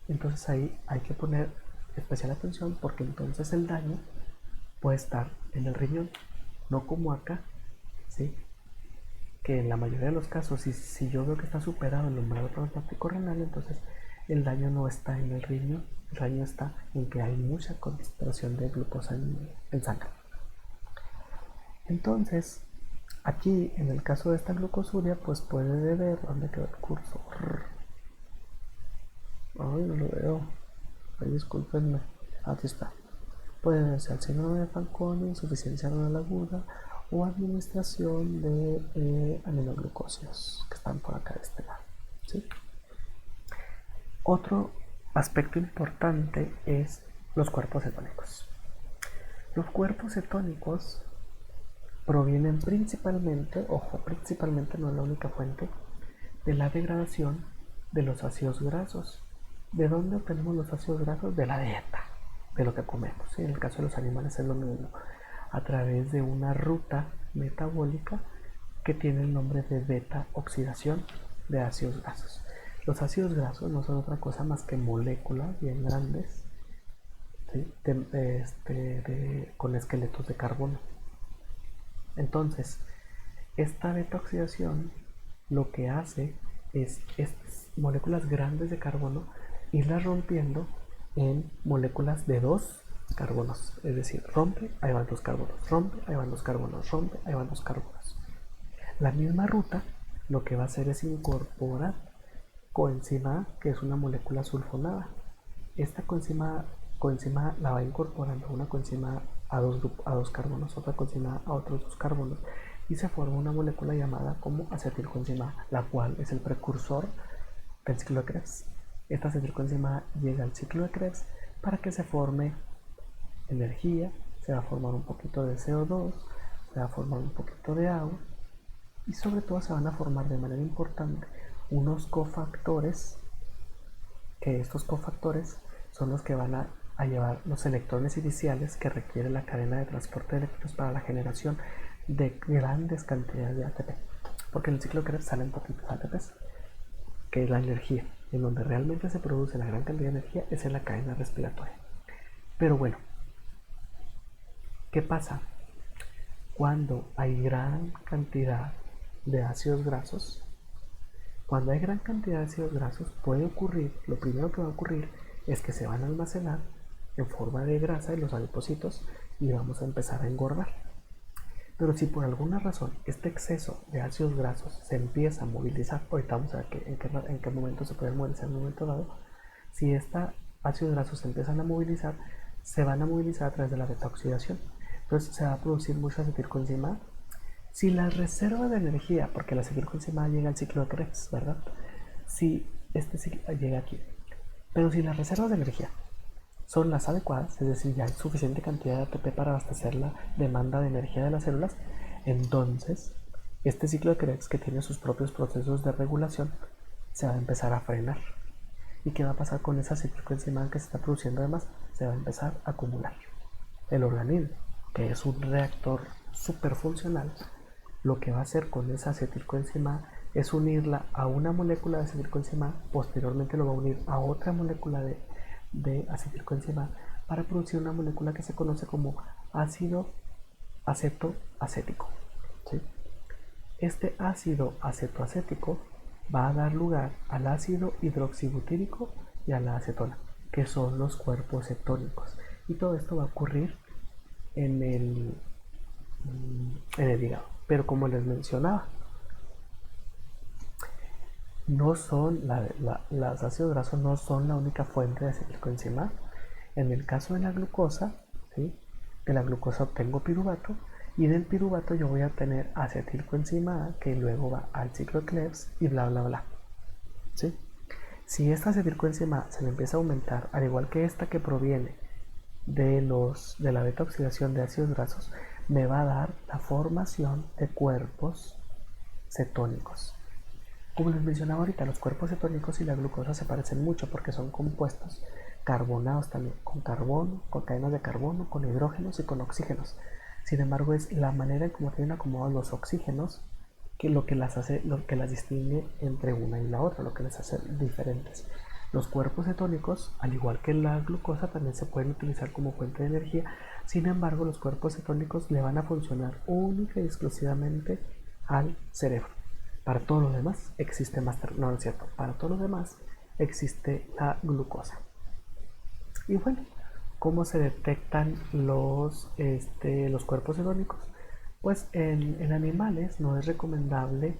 S1: entonces ahí hay que poner especial atención porque entonces el daño puede estar en el riñón, no como acá, ¿sí? Que en la mayoría de los casos, si yo veo que está superado el umbral plasmático renal, entonces el daño no está en el riñón, el daño está en que hay mucha concentración de glucosa en sangre. Entonces, aquí en el caso de esta glucosuria, pues puede ver dónde quedó el cursor. Ay, no lo veo. Ay, discúlpenme. Aquí está. Puede ser síndrome de Fanconi, insuficiencia renal aguda o administración de aminoglucósidos que están por acá de este lado. ¿Sí? Otro aspecto importante es los cuerpos cetónicos. Los cuerpos cetónicos provienen principalmente, ojo, principalmente no es la única fuente, de la degradación de los ácidos grasos. ¿De dónde obtenemos los ácidos grasos? De la dieta, de lo que comemos. ¿Sí? En el caso de los animales es lo mismo, a través de una ruta metabólica que tiene el nombre de beta oxidación de ácidos grasos. Los ácidos grasos no son otra cosa más que moléculas bien grandes, ¿sí? Con esqueletos de carbono. Entonces, esta beta oxidación lo que hace es estas moléculas grandes de carbono irlas rompiendo en moléculas de 2 carbonos, es decir, rompe, ahí van 2 carbonos, rompe, ahí van 2 carbonos, rompe, ahí van 2 carbonos. La misma ruta lo que va a hacer es incorporar coenzima A, que es una molécula sulfonada. Esta coenzima la va incorporando una coenzima a dos carbonos, otra coenzima a otros 2 carbonos, y se forma una molécula llamada como acetilcoenzima A, la cual es el precursor del ciclo de Krebs. Esta acetilcoenzima A llega al ciclo de Krebs para que se forme energía, se va a formar un poquito de CO2, se va a formar un poquito de agua y sobre todo se van a formar de manera importante unos cofactores, que estos cofactores son los que van a llevar los electrones iniciales que requiere la cadena de transporte de electrones para la generación de grandes cantidades de ATP, porque en el ciclo de Krebs salen poquitos ATPs, que es la energía. En donde realmente se produce la gran cantidad de energía es en la cadena respiratoria. Pero bueno, ¿qué pasa? Cuando hay gran cantidad de ácidos grasos, cuando hay gran cantidad de ácidos grasos puede ocurrir, lo primero que va a ocurrir es que se van a almacenar en forma de grasa en los adipocitos y vamos a empezar a engordar. Pero si por alguna razón este exceso de ácidos grasos se empieza a movilizar, ahorita vamos a ver en qué momento se puede movilizar en un momento dado, si estos ácidos grasos se empiezan a movilizar, se van a movilizar a través de la beta oxidación. Entonces se va a producir mucha acetilcoenzima A. Si la reserva de energía, porque la acetilcoenzima A llega al ciclo de Krebs, ¿verdad? Si este ciclo llega aquí, pero si las reservas de energía son las adecuadas, es decir, ya hay suficiente cantidad de ATP para abastecer la demanda de energía de las células, entonces este ciclo de Krebs, que tiene sus propios procesos de regulación, se va a empezar a frenar. ¿Y qué va a pasar con esa acetilcoenzima que se está produciendo? Además, se va a empezar a acumular. El organismo, que es un reactor súper funcional, lo que va a hacer con esa acetilcoenzima es unirla a una molécula de acetilcoenzima, posteriormente lo va a unir a otra molécula de de acetilcoenzima para producir una molécula que se conoce como ácido acetoacético. ¿Sí? Este ácido acetoacético va a dar lugar al ácido hidroxibutírico y a la acetona, que son los cuerpos cetónicos. Y todo esto va a ocurrir en el hígado. Pero como les mencionaba, no son las ácidos grasos no son la única fuente de acetilcoenzima. En el caso de la glucosa, ¿sí? De la glucosa obtengo piruvato y del piruvato yo voy a tener acetilcoenzima A que luego va al ciclo de Krebs y bla bla bla. ¿Sí? Si esta acetilcoenzima A se me empieza a aumentar, al igual que esta que proviene de la beta oxidación de ácidos grasos, me va a dar la formación de cuerpos cetónicos. Como les mencionaba ahorita, los cuerpos cetónicos y la glucosa se parecen mucho porque son compuestos carbonados también, con carbono, con cadenas de carbono, con hidrógenos y con oxígenos. Sin embargo, es la manera en cómo tienen acomodados los oxígenos que lo que las distingue entre una y la otra, lo que les hace diferentes. Los cuerpos cetónicos, al igual que la glucosa, también se pueden utilizar como fuente de energía. Sin embargo, los cuerpos cetónicos le van a funcionar única y exclusivamente al cerebro. Para todo lo demás existe no es cierto, para todo lo demás existe la glucosa. Y bueno, ¿cómo se detectan los cuerpos cetónicos? Pues en animales no es recomendable,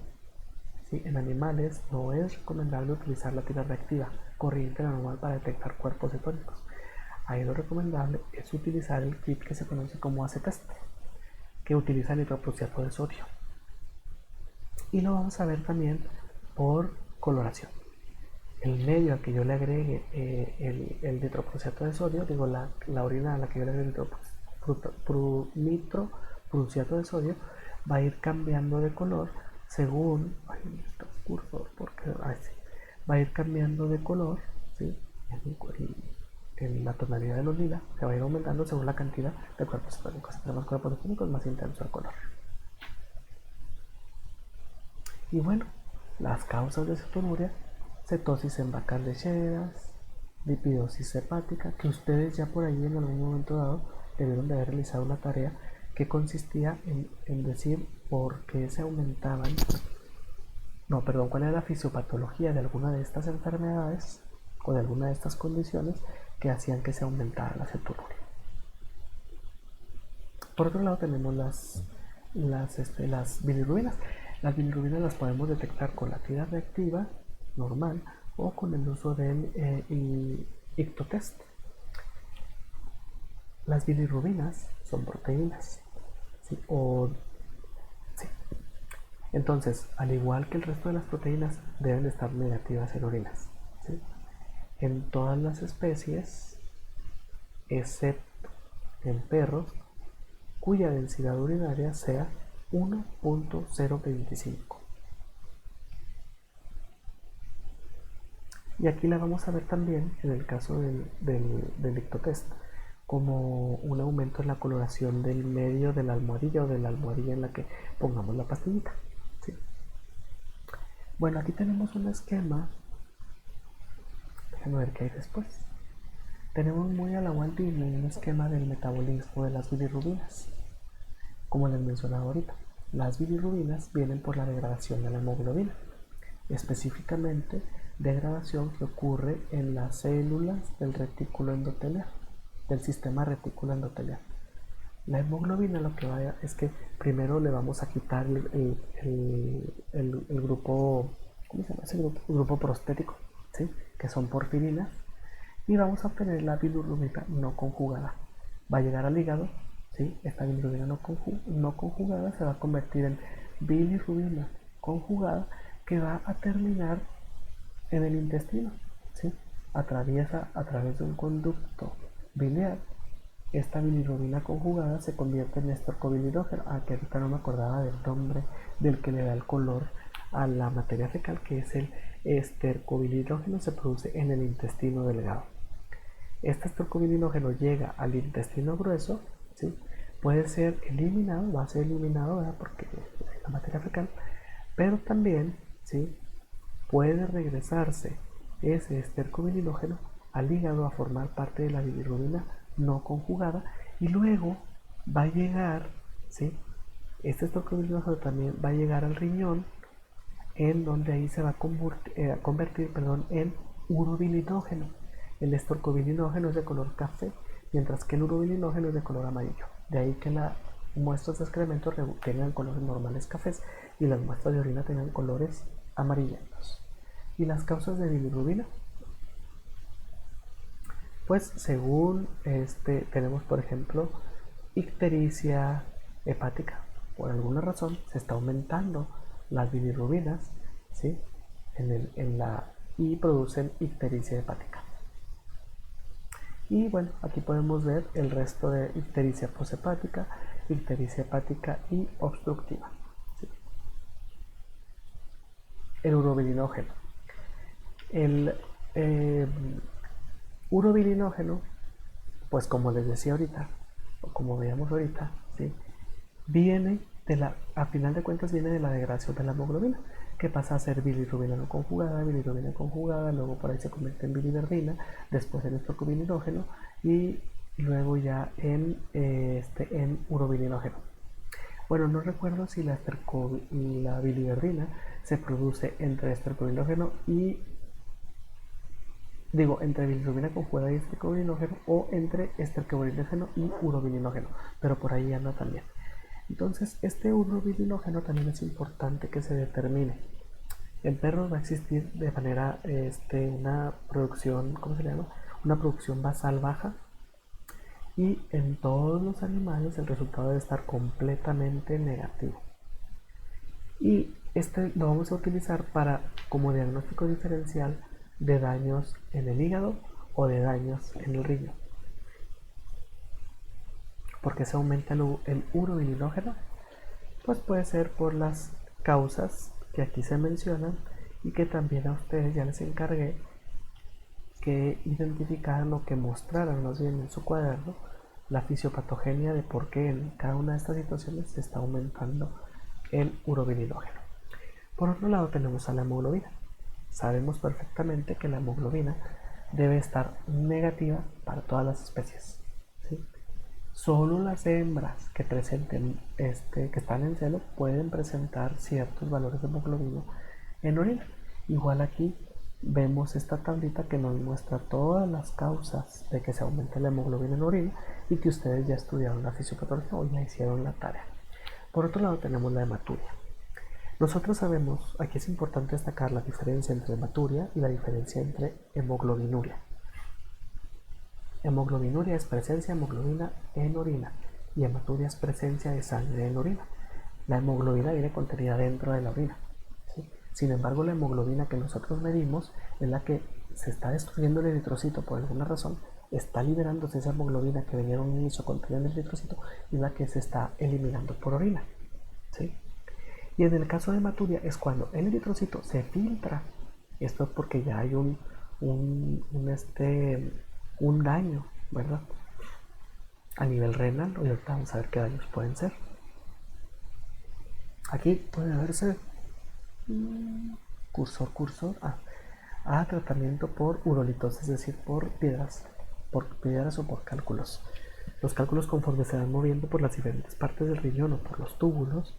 S1: ¿sí? En animales no es recomendable utilizar la tira reactiva corriente normal para detectar cuerpos cetónicos. Ahí lo recomendable es utilizar el kit que se conoce como ACTest, que utiliza nitroprusiato de sodio. Y lo vamos a ver también por coloración. El medio al que yo le agregue el nitroprusiato de sodio, digo la orina a la que yo le agregue nitroprusiato de sodio, va a ir cambiando de color según, está oscuro, porque, sí, va a ir cambiando de color, ¿sí? En la tonalidad de los lila, se va a ir aumentando según la cantidad de cuerpos cetónicos. Entre más cuerpos cetónicos, más intenso el color. Y bueno, las causas de cetonuria: cetosis en vacas lecheras, lipidosis hepática, que ustedes ya por ahí en algún momento dado debieron de haber realizado una tarea que consistía en decir por qué se aumentaban, no, perdón, cuál era la fisiopatología de alguna de estas enfermedades o de alguna de estas condiciones que hacían que se aumentara la cetonuria. Por otro lado tenemos las bilirrubinas. Las bilirrubinas las podemos detectar con la tira reactiva normal o con el uso del ICTO-test. Las bilirrubinas son proteínas, ¿sí? Sí. Entonces, al igual que el resto de las proteínas, deben de estar negativas en orinas, ¿sí? En todas las especies, excepto en perros, cuya densidad urinaria sea 1.025. Y aquí la vamos a ver también en el caso del ICTO-test como un aumento en la coloración del medio de la almohadilla o de la almohadilla en la que pongamos la pastillita, ¿sí? Bueno, aquí tenemos un esquema. Déjenme ver qué hay después. Tenemos muy a la Walt Disney un esquema del metabolismo de las bilirrubinas. Como les mencionaba ahorita, las bilirrubinas vienen por la degradación de la hemoglobina, específicamente degradación que ocurre en las células del retículo endotelial, del sistema retículo endotelial. La hemoglobina lo que va es que primero le vamos a quitar el grupo, ¿cómo se llama ese grupo? El grupo prostético, ¿sí? Que son porfirinas, y vamos a obtener la bilirrubina no conjugada. Va a llegar al hígado, ¿sí? Esta bilirrubina no conjugada se va a convertir en bilirrubina conjugada, que va a terminar en el intestino, ¿sí? Atraviesa a través de un conducto biliar. Esta bilirrubina conjugada se convierte en estercobilirógeno, que ahorita no me acordaba del nombre del que le da el color a la materia fecal, que es el estercobilirógeno. Se produce en el intestino delgado. Este estercobilirógeno llega al intestino grueso, ¿sí? Puede ser eliminado, va a ser eliminado, ¿verdad? Porque es la materia fecal, pero también, ¿sí?, puede regresarse ese estercobilirógeno al hígado a formar parte de la bilirrubina no conjugada y luego va a llegar, ¿sí? Este estercobilinógeno también va a llegar al riñón, en donde ahí se va a convertir en urobilinógeno. El estercobilinógeno es de color café, mientras que el urobilinógeno es de color amarillo. De ahí que las muestras de excremento tengan colores normales cafés y las muestras de orina tengan colores amarillentos. ¿Y las causas de bilirrubina? Pues según tenemos por ejemplo ictericia hepática. Por alguna razón se está aumentando las bilirrubinas, ¿sí? Y producen ictericia hepática. Y bueno, aquí podemos ver el resto de ictericia poshepática, ictericia hepática y obstructiva. ¿Sí? El urobilinógeno. El urobilinógeno, pues como les decía ahorita, o como veíamos ahorita, ¿sí? A final de cuentas viene de la degradación de la hemoglobina, que pasa a ser bilirrubina no conjugada, luego por ahí se convierte en biliverdina, después en estercobilinógeno y luego ya en urobilinógeno. Bueno, no recuerdo si la biliverdina se produce entre estercobilinógeno entre bilirrubina conjugada y estercobilinógeno o entre estercobilinógeno y urobilinógeno, pero por ahí anda también. Entonces, este urobilinógeno también es importante que se determine. En perros va a existir de manera una producción, ¿cómo se llama? Una producción basal baja, y en todos los animales el resultado debe estar completamente negativo. Y lo vamos a utilizar como diagnóstico diferencial de daños en el hígado o de daños en el riñón. ¿Por qué se aumenta el urobilinógeno? Pues puede ser por las causas que aquí se mencionan y que también a ustedes ya les encargué que identificaran o que mostraran más bien en su cuaderno la fisiopatogenia de por qué en cada una de estas situaciones se está aumentando el urobilinógeno. Por otro lado tenemos a la hemoglobina. Sabemos perfectamente que la hemoglobina debe estar negativa para todas las especies, ¿sí? Solo las hembras que presenten que están en celo pueden presentar ciertos valores de hemoglobina en orina. Igual aquí vemos esta tablita que nos muestra todas las causas de que se aumente la hemoglobina en orina y que ustedes ya estudiaron la fisiopatología o ya hicieron la tarea. Por otro lado tenemos la hematuria. Nosotros sabemos, aquí es importante destacar la diferencia entre hematuria y la diferencia entre hemoglobinuria. Hemoglobinuria es presencia de hemoglobina en orina y hematuria es presencia de sangre en orina. La hemoglobina viene contenida dentro de la orina, ¿sí? Sin embargo, la hemoglobina que nosotros medimos es la que se está destruyendo el eritrocito por alguna razón, está liberándose esa hemoglobina que venía en un inicio contenida en el eritrocito y la que se está eliminando por orina, ¿sí? Y en el caso de hematuria es cuando el eritrocito se filtra. Esto es porque ya hay un daño, ¿verdad? A nivel renal, y ahorita vamos a ver qué daños pueden ser. Aquí puede verse cursor, a tratamiento por urolitosis, es decir, por piedras o por cálculos. Los cálculos, conforme se van moviendo por las diferentes partes del riñón o por los túbulos,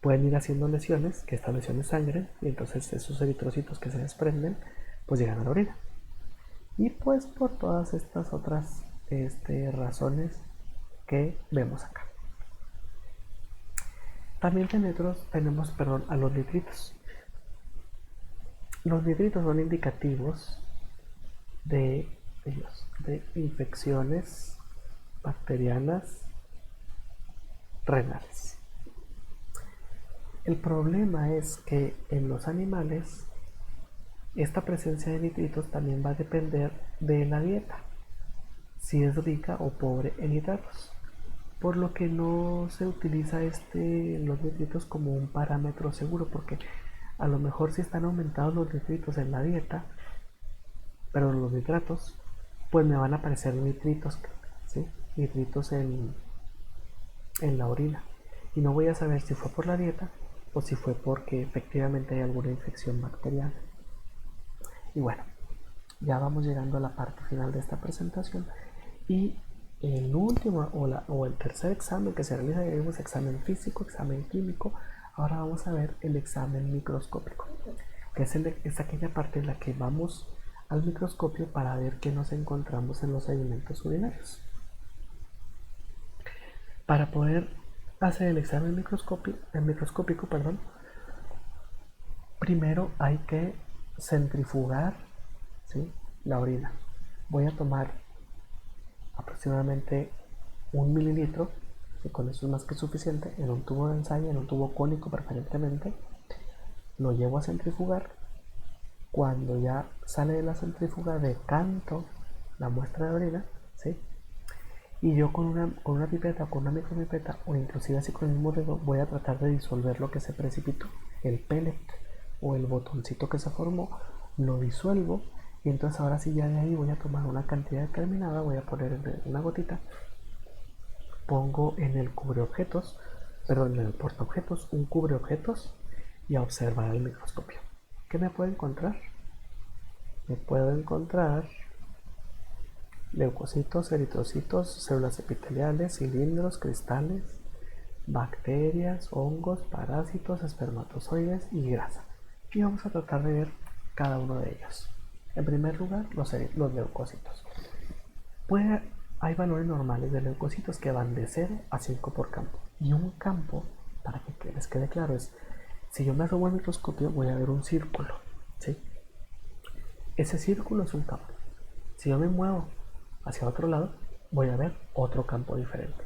S1: pueden ir haciendo lesiones, que estas lesiones sangren, y entonces esos eritrocitos que se desprenden pues llegan a la orina. Y pues por todas estas otras razones que vemos acá. También tenemos a los nitritos. Los nitritos son indicativos de infecciones bacterianas renales. El problema es que en los animales esta presencia de nitritos también va a depender de la dieta, si es rica o pobre en nitratos, por lo que no se utiliza los nitritos como un parámetro seguro, porque a lo mejor si están aumentados los nitritos en la dieta, pero los nitratos, pues me van a aparecer nitritos, ¿sí? Nitritos en la orina, y no voy a saber si fue por la dieta o si fue porque efectivamente hay alguna infección bacteriana. Y bueno, Ya vamos llegando a la parte final de esta presentación y el último o el tercer examen que se realiza, es examen físico, examen químico. Ahora vamos a ver el examen microscópico, que es aquella parte en la que vamos al microscopio para ver qué nos encontramos en los sedimentos urinarios. Para poder hacer el examen microscópico, primero hay que centrifugar, ¿sí?, la orina. Voy a tomar aproximadamente 1 mililitro, y con eso es más que suficiente, en un tubo de ensayo, en un tubo cónico preferentemente. Lo llevo a centrifugar. Cuando ya sale de la centrífuga, decanto la muestra de orina, ¿sí?, y yo con una pipeta, con una micropipeta, o inclusive así con el mismo dedo, voy a tratar de disolver lo que se precipitó, el pellet o el botoncito que se formó. Lo disuelvo, y entonces ahora sí, ya de ahí voy a tomar una cantidad determinada, voy a poner una gotita, pongo en el cubreobjetos, en el portaobjetos, un cubreobjetos, y a observar el microscopio. ¿Qué me puedo encontrar? Me puedo encontrar leucocitos, eritrocitos, células epiteliales, cilindros, cristales, bacterias, hongos, parásitos, espermatozoides y grasa. Y vamos a tratar de ver cada uno de ellos. En primer lugar, los leucocitos. Hay valores normales de leucocitos que van de 0 a 5 por campo. Y un campo, para que les quede claro, es, si yo me asomo al microscopio, voy a ver un círculo, ¿sí? Ese círculo es un campo. Si yo me muevo hacia otro lado, voy a ver otro campo diferente.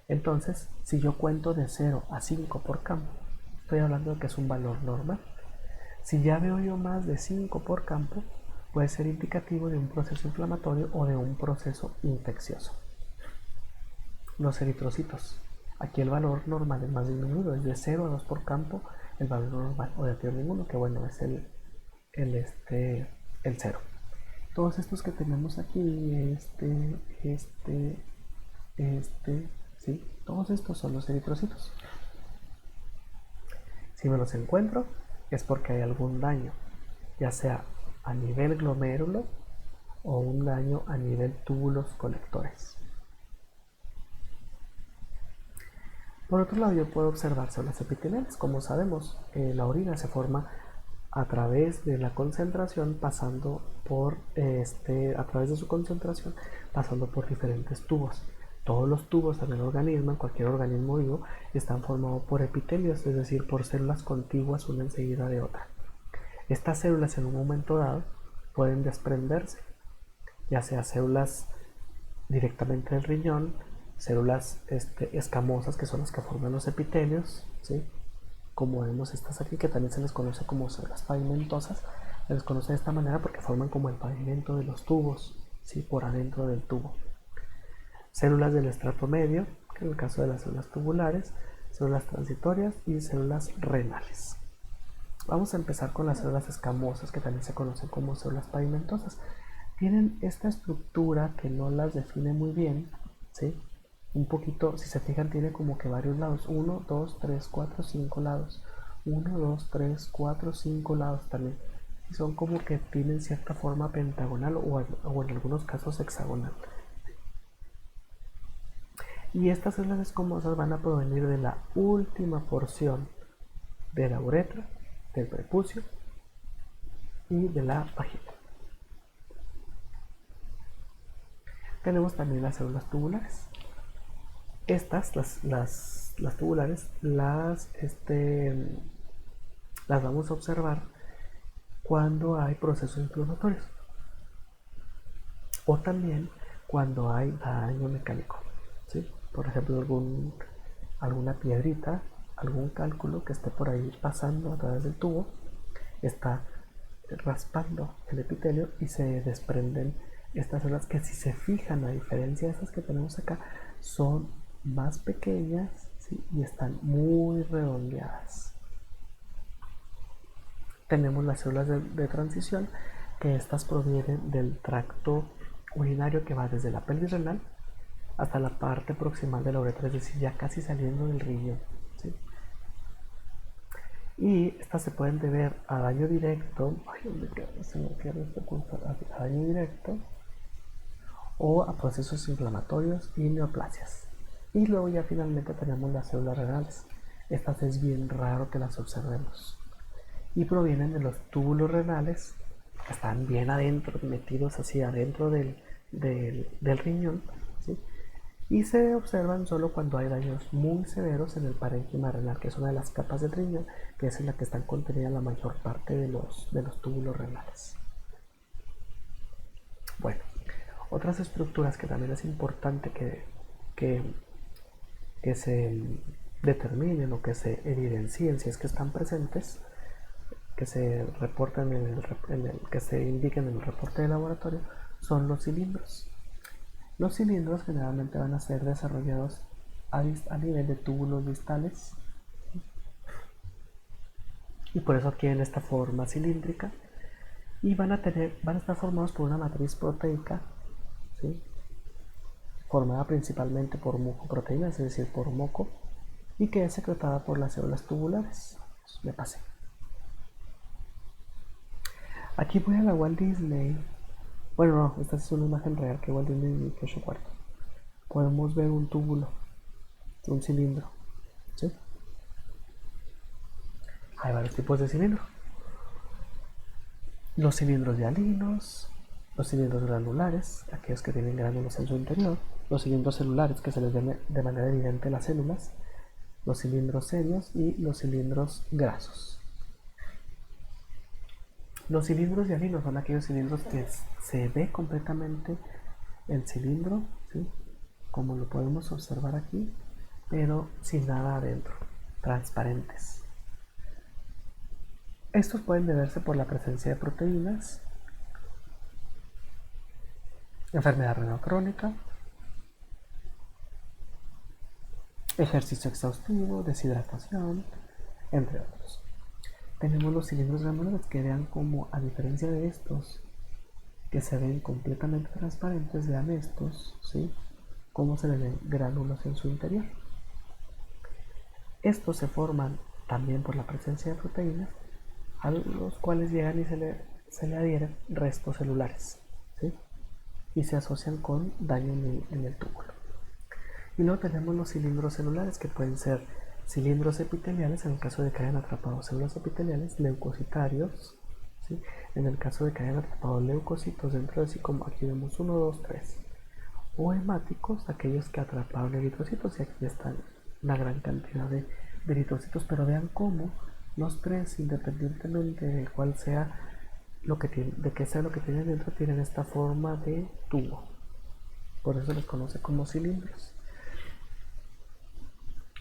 S1: Entonces, si yo cuento de 0 a 5 por campo, estoy hablando de que es un valor normal. Si ya veo yo más de 5 por campo, puede ser indicativo de un proceso inflamatorio o de un proceso infeccioso. Los eritrocitos. Aquí el valor normal es más disminuido, es de 0 a 2 por campo el valor normal, o de teor ninguno, que bueno, es el 0. Todos estos que tenemos aquí, ¿sí? Todos estos son los eritrocitos. Si me los encuentro, es porque hay algún daño, ya sea a nivel glomérulo o un daño a nivel túbulos colectores. Por otro lado, yo puedo observar células epiteliales. Como sabemos, la orina se forma a través de la concentración, a través de su concentración, pasando por diferentes tubos. Todos los tubos en el organismo, en cualquier organismo vivo, están formados por epitelios, es decir, por células contiguas una enseguida de otra. Estas células en un momento dado pueden desprenderse, ya sea células directamente del riñón, células escamosas, que son las que forman los epitelios, ¿sí?, como vemos estas aquí, que también se les conoce como células pavimentosas. Se les conoce de esta manera porque forman como el pavimento de los tubos, ¿sí?, por adentro del tubo. Células del estrato medio, que en el caso de las células tubulares, células transitorias y células renales. Vamos a empezar con las células escamosas, que también se conocen como células pavimentosas. Tienen esta estructura que no las define muy bien, ¿sí? Un poquito, si se fijan, tiene como que varios lados, 1, 2, 3, 4, 5 lados, 1, 2, 3, 4, 5 lados también, y son como que tienen cierta forma pentagonal o en algunos casos hexagonal. Y estas células escamosas van a provenir de la última porción de la uretra, del prepucio y de la vagina. Tenemos también las células tubulares. Estas, las tubulares, las vamos a observar cuando hay procesos inflamatorios o también cuando hay daño mecánico, ¿sí? Por ejemplo, alguna piedrita, algún cálculo que esté por ahí pasando a través del tubo, está raspando el epitelio y se desprenden estas células que, si se fijan, a diferencia de estas que tenemos acá, son más pequeñas, ¿sí?, y están muy redondeadas. Tenemos las células de transición, que estas provienen del tracto urinario que va desde la pelvis renal hasta la parte proximal de la uretra, es decir, ya casi saliendo del riñón, ¿sí? Y estas se pueden deber a daño directo, ay, ¿dónde queda? Se me pierde este punto, a daño directo o a procesos inflamatorios y neoplasias. Y luego ya finalmente tenemos las células renales. Estas es bien raro que las observemos. Y provienen de los túbulos renales, que están bien adentro, metidos así adentro del riñón, ¿sí? Y se observan solo cuando hay daños muy severos en el parénquima renal, que es una de las capas del riñón, que es en la que están contenidas la mayor parte de los túbulos renales. Bueno, otras estructuras que también es importante que se determinen o que se evidencien si es que están presentes, que se reportan que se indiquen en el reporte de laboratorio, son los cilindros. Los cilindros generalmente van a ser desarrollados a nivel de túbulos distales y por eso adquieren esta forma cilíndrica y van a estar formados por una matriz proteica, ¿sí? Formada principalmente por mucoproteínas, es decir, por moco, y que es secretada por las células tubulares. Me pasé. Aquí voy a la Walt Disney. Bueno, no, esta es una imagen real que Walt Disney 28 podemos ver un túbulo, un cilindro, ¿sí? Hay varios tipos de cilindro. Los cilindros hialinos, los cilindros granulares, aquellos que tienen gránulos en su interior, los cilindros celulares, que se les ven de manera evidente las células, los cilindros serios y los cilindros grasos. Los cilindros hialinos son aquellos cilindros que se ve completamente el cilindro, ¿sí? Como lo podemos observar aquí, pero sin nada adentro, transparentes. Estos pueden deberse por la presencia de proteínas, enfermedad renal crónica, ejercicio exhaustivo, deshidratación, entre otros. Tenemos los cilindros granulares que vean como, a diferencia de estos, que se ven completamente transparentes, vean estos, ¿sí? Cómo se ven gránulos en su interior. Estos se forman también por la presencia de proteínas, a los cuales llegan y se le adhieren restos celulares, ¿sí? Y se asocian con daño en el túbulo. Y luego tenemos los cilindros celulares, que pueden ser cilindros epiteliales en el caso de que hayan atrapado células epiteliales, leucocitarios, ¿sí? En el caso de que hayan atrapado leucocitos dentro de sí, como aquí vemos 1, 2, 3, o hemáticos, aquellos que atraparon eritrocitos, y aquí están una gran cantidad de eritrocitos, pero vean cómo los tres, independientemente de cuál sea de qué sea lo que tienen dentro, tienen esta forma de tubo, por eso se les conoce como cilindros.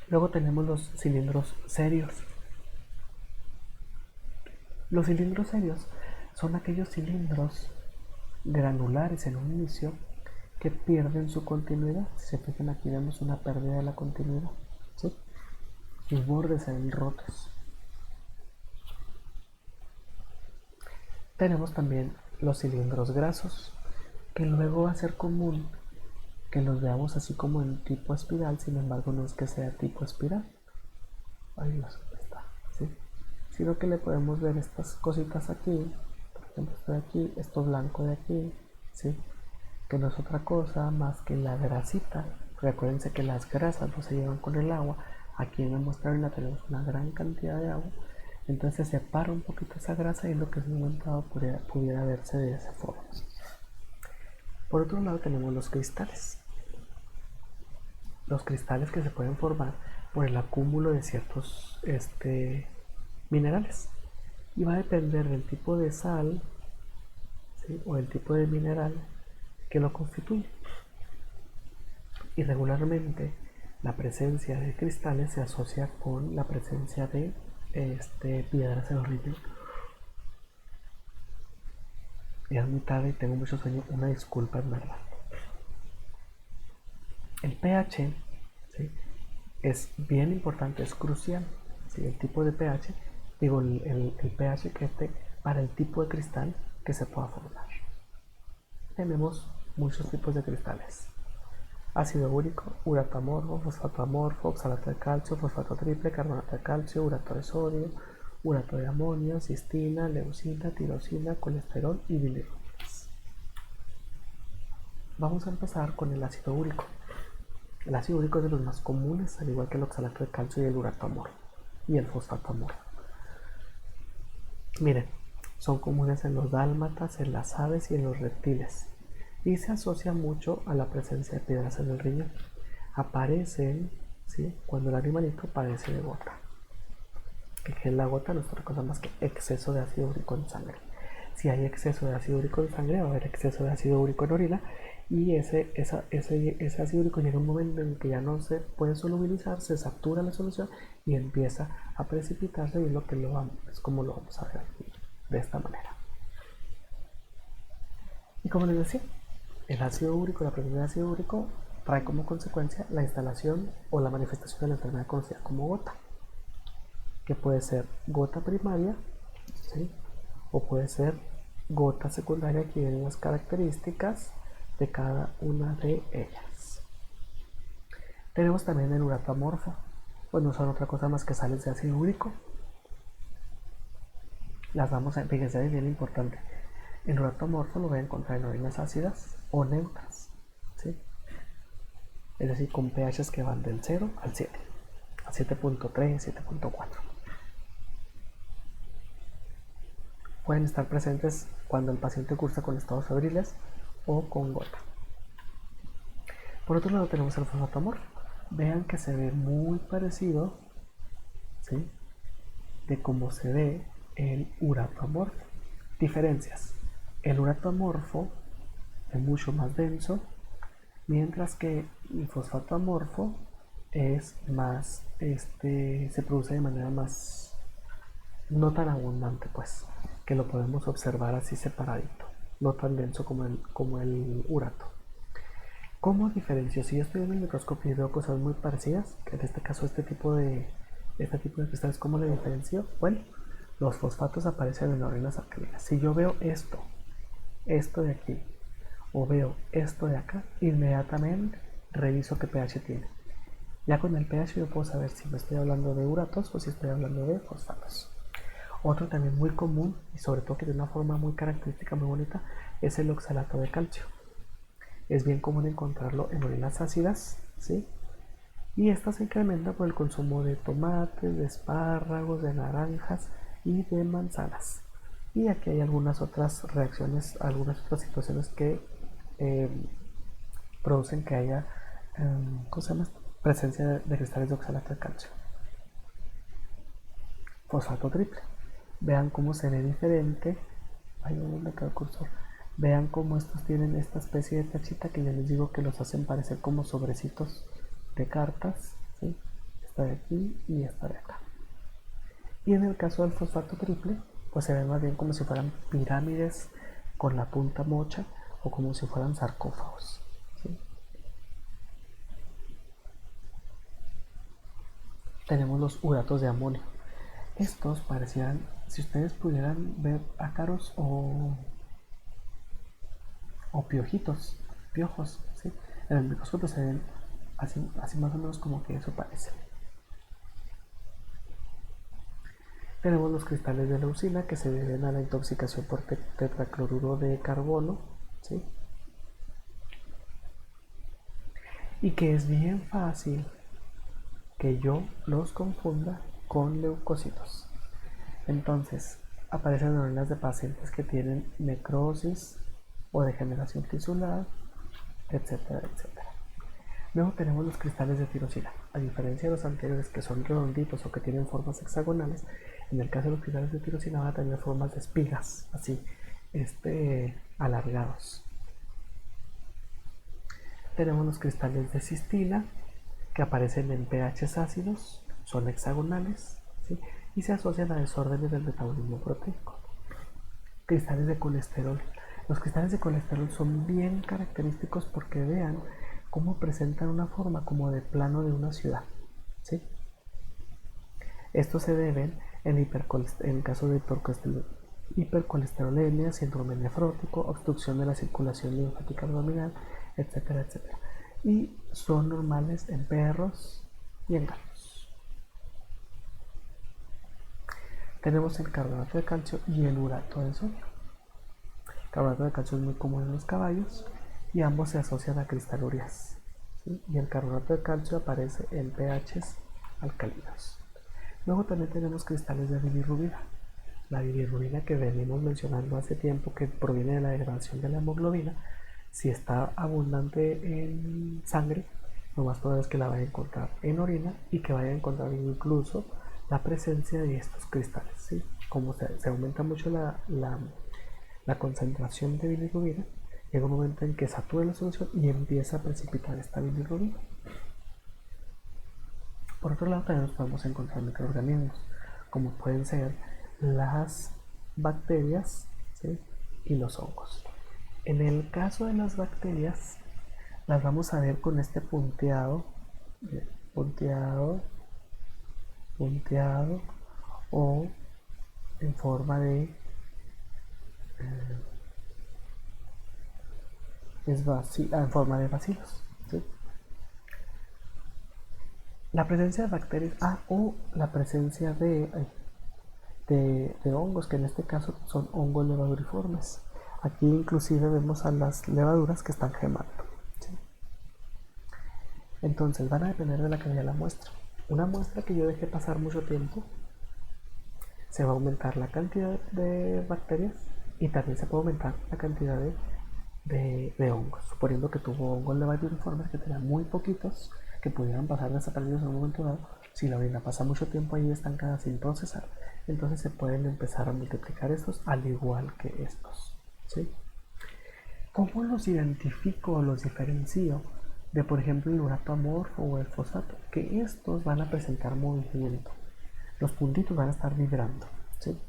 S1: Luego tenemos los cilindros serios. Los cilindros serios son aquellos cilindros granulares en un inicio que pierden su continuidad. Si se fijan, aquí vemos una pérdida de la continuidad, ¿sí? Sus bordes se ven rotos. Tenemos también los cilindros grasos, que luego va a ser común que los veamos así como en tipo espiral, sin embargo no es que sea tipo espiral. Ay Dios, ¿dónde está? ¿Sí? Sino que le podemos ver estas cositas aquí, por ejemplo esto de aquí, esto blanco de aquí, ¿sí? Que no es otra cosa más que la grasita. Recuérdense que las grasas no se llevan con el agua. Aquí en la muestra orina tenemos una gran cantidad de agua, entonces se separa un poquito esa grasa y lo que es aumentado pudiera verse de esa forma. Por otro lado tenemos los cristales. Los cristales que se pueden formar por el acúmulo de ciertos minerales. Y va a depender del tipo de sal, ¿sí? O el tipo de mineral que lo constituye. Y regularmente la presencia de cristales se asocia con la presencia de piedras en los riñones. Ya es muy tarde y tengo mucho sueño, una disculpa en verdad. El pH, ¿sí? Es bien importante, es crucial, ¿sí? El tipo de pH, digo el pH que esté para el tipo de cristal que se pueda formar. Tenemos muchos tipos de cristales: ácido úrico, urato amorfo, fosfato amorfo, oxalato de calcio, fosfato triple, carbonato de calcio, urato de sodio, urato de amonio, cistina, leucina, tirosina, colesterol y bilirubinas. Vamos a empezar con el ácido úrico. El ácido úrico es de los más comunes, al igual que el oxalato de calcio y el urato amorfo y el fosfato amorfo. Miren, son comunes en los dálmatas, en las aves y en los reptiles, y se asocia mucho a la presencia de piedras en el riñón. Aparecen, ¿sí?, cuando el animalito padece de gota. Que es la gota no es otra cosa más que exceso de ácido úrico en sangre. Si hay exceso de ácido úrico en sangre, va a haber exceso de ácido úrico en orina, y ese ácido úrico llega un momento en que ya no se puede solubilizar, se satura la solución y empieza a precipitarse, y es como lo vamos a ver de esta manera. Y como les decía, el ácido úrico, la presencia de ácido úrico trae como consecuencia la instalación o la manifestación de la enfermedad conocida como gota, que puede ser gota primaria, ¿sí?, o puede ser gota secundaria, que vienen las características de cada una de ellas. Tenemos también el urato amorfo, pues no son otra cosa más que sales de ácido úrico. Las vamos a, fíjense, es bien importante. El urato amorfo lo voy a encontrar en orinas ácidas o neutras, ¿sí?, es decir, con pHs que van del 0 al 7, a 7.3, 7.4. Pueden estar presentes cuando el paciente cursa con estados febriles o con gota. Por otro lado tenemos el fosfato amorfo. Vean que se ve muy parecido, ¿sí?, de cómo se ve el urato amorfo. Diferencias: el urato amorfo es mucho más denso, mientras que el fosfato amorfo es más, se produce de manera más, no tan abundante, pues, que lo podemos observar así separadito, no tan denso como el urato. ¿Cómo diferencio? Si yo estoy en el microscopio y veo cosas muy parecidas, que en este caso este tipo de cristales, ¿cómo le diferencio? Bueno, los fosfatos aparecen en orinas alcalinas. Si yo veo esto de aquí, o veo esto de acá, inmediatamente reviso qué pH tiene. Ya con el pH yo puedo saber si me estoy hablando de uratos o si estoy hablando de fosfatos. Otro también muy común, y sobre todo que tiene una forma muy característica, muy bonita, es el oxalato de calcio. Es bien común encontrarlo en orinas ácidas, ¿sí?, y esta se incrementa por el consumo de tomates, de espárragos, de naranjas y de manzanas. Y aquí hay algunas otras reacciones, algunas otras situaciones que producen que haya presencia de cristales de oxalato de calcio. Fosfato triple. Vean cómo se ve diferente. Ay, ¿dónde quedó el cursor? Vean cómo estos tienen esta especie de tachita que yo les digo que los hacen parecer como sobrecitos de cartas, ¿sí?, esta de aquí y esta de acá. Y en el caso del fosfato triple, pues se ven más bien como si fueran pirámides con la punta mocha, o como si fueran sarcófagos, ¿sí? Tenemos los uratos de amonio. Estos parecieran, si ustedes pudieran ver ácaros o piojos, ¿sí?, en el microscopio se ven así más o menos, como que eso parece. Tenemos los cristales de leucina, que se deben a la intoxicación por tetracloruro de carbono, ¿sí?, y que es bien fácil que yo los confunda con leucocitos. Entonces, aparecen en orinas de pacientes que tienen necrosis o degeneración tisular, etcétera, etcétera. Luego tenemos los cristales de tirosina. A diferencia de los anteriores, que son redonditos o que tienen formas hexagonales, en el caso de los cristales de tirosina van a tener formas de espigas, así, alargados. Tenemos los cristales de cistina, que aparecen en pHs ácidos, son hexagonales, ¿sí?, y se asocian a desórdenes del metabolismo proteico. Cristales de colesterol. Los cristales de colesterol son bien característicos porque vean cómo presentan una forma como de plano de una ciudad, ¿sí? Estos se deben en caso de hipercolesterolemia, síndrome nefrótico, obstrucción de la circulación linfática abdominal, etcétera, etcétera. Y son normales en perros y en gatos. Tenemos el carbonato de calcio y el urato de sodio. El carbonato de calcio es muy común en los caballos y ambos se asocian a cristalurías, ¿sí? Y el carbonato de calcio aparece en pHs alcalinos. Luego también tenemos cristales de bilirrubina. La bilirrubina que venimos mencionando hace tiempo, que proviene de la degradación de la hemoglobina, si está abundante en sangre, lo más probable es que la vaya a encontrar en orina y que vaya a encontrar incluso la presencia de estos cristales, ¿sí? Como se aumenta mucho la concentración de bilirrubina, llega un momento en que satura la solución y empieza a precipitar esta bilirrubina. Por otro lado, también nos podemos encontrar microorganismos, como pueden ser las bacterias, ¿sí? Y los hongos. En el caso de las bacterias, las vamos a ver con este punteado, punteado, punteado, o en forma de en forma de bacilos, ¿sí? La presencia de bacterias o la presencia de hongos, que en este caso son hongos levaduriformes. Aquí inclusive vemos a las levaduras que están gemando, ¿sí? Entonces van a depender de la calidad de la muestra. Una muestra que yo dejé pasar mucho tiempo, se va a aumentar la cantidad de bacterias y también se puede aumentar la cantidad de hongos, suponiendo que tuvo hongos levaduriformes que tenían muy poquitos, que pudieran pasar desapercibidos en un momento dado. Si la orina pasa mucho tiempo ahí estancada sin procesar, entonces se pueden empezar a multiplicar estos al igual que estos, ¿sí? ¿Cómo los identifico o los diferencio de, por ejemplo, el urato amorfo o el fosfato? Que estos van a presentar movimiento, los puntitos van a estar vibrando, ¿sí?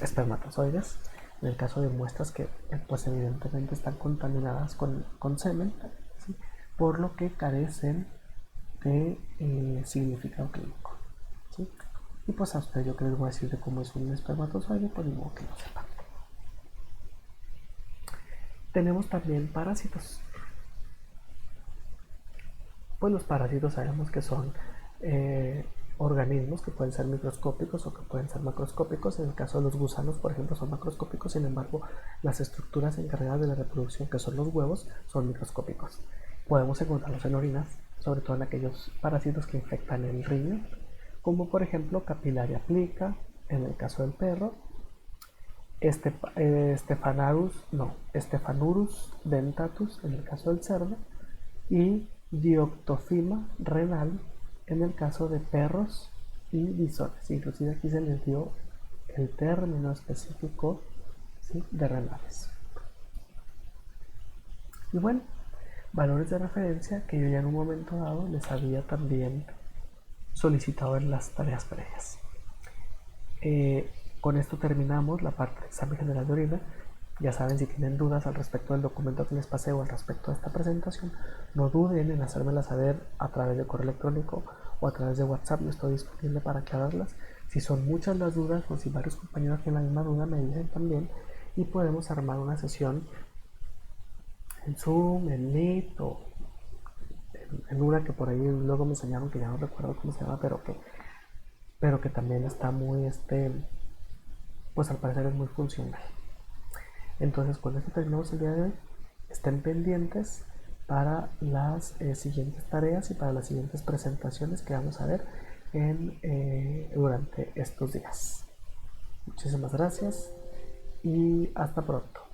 S1: Espermatozoides, en el caso de muestras que pues evidentemente están contaminadas con semen, ¿sí? Por lo que carecen de significado clínico, ¿sí? Y pues a ustedes yo que les voy a decir de cómo es un espermatozoide, pues ni modo que no sepan. Tenemos también parásitos. Pues los parásitos sabemos que son organismos que pueden ser microscópicos o que pueden ser macroscópicos. En el caso de los gusanos, por ejemplo, son macroscópicos, sin embargo, las estructuras encargadas de la reproducción, que son los huevos, son microscópicos. Podemos encontrarlos en orinas, sobre todo en aquellos parásitos que infectan el riñón, como por ejemplo Capillaria plica, en el caso del perro, Stephanurus dentatus, en el caso del cerdo, y Dioctofima renal en el caso de perros y bisones. Inclusive aquí se les dio el término específico, ¿sí?, de renales. Y bueno, valores de referencia que yo ya en un momento dado les había también solicitado en las tareas previas. Con esto terminamos la parte de examen general de orina. Ya saben, si tienen dudas al respecto del documento que les pasé o al respecto de esta presentación, no duden en hacérmela saber a través de correo electrónico o a través de WhatsApp. Yo estoy disponible para aclararlas. Si son muchas las dudas o si varios compañeros tienen la misma duda, me dicen también y podemos armar una sesión en Zoom, en Meet o en una que por ahí luego me enseñaron, que ya no recuerdo cómo se llama, pero que también está muy, pues al parecer es muy funcional. Entonces con esto terminamos el día de hoy. Estén pendientes para las siguientes tareas y para las siguientes presentaciones que vamos a ver durante estos días. Muchísimas gracias y hasta pronto.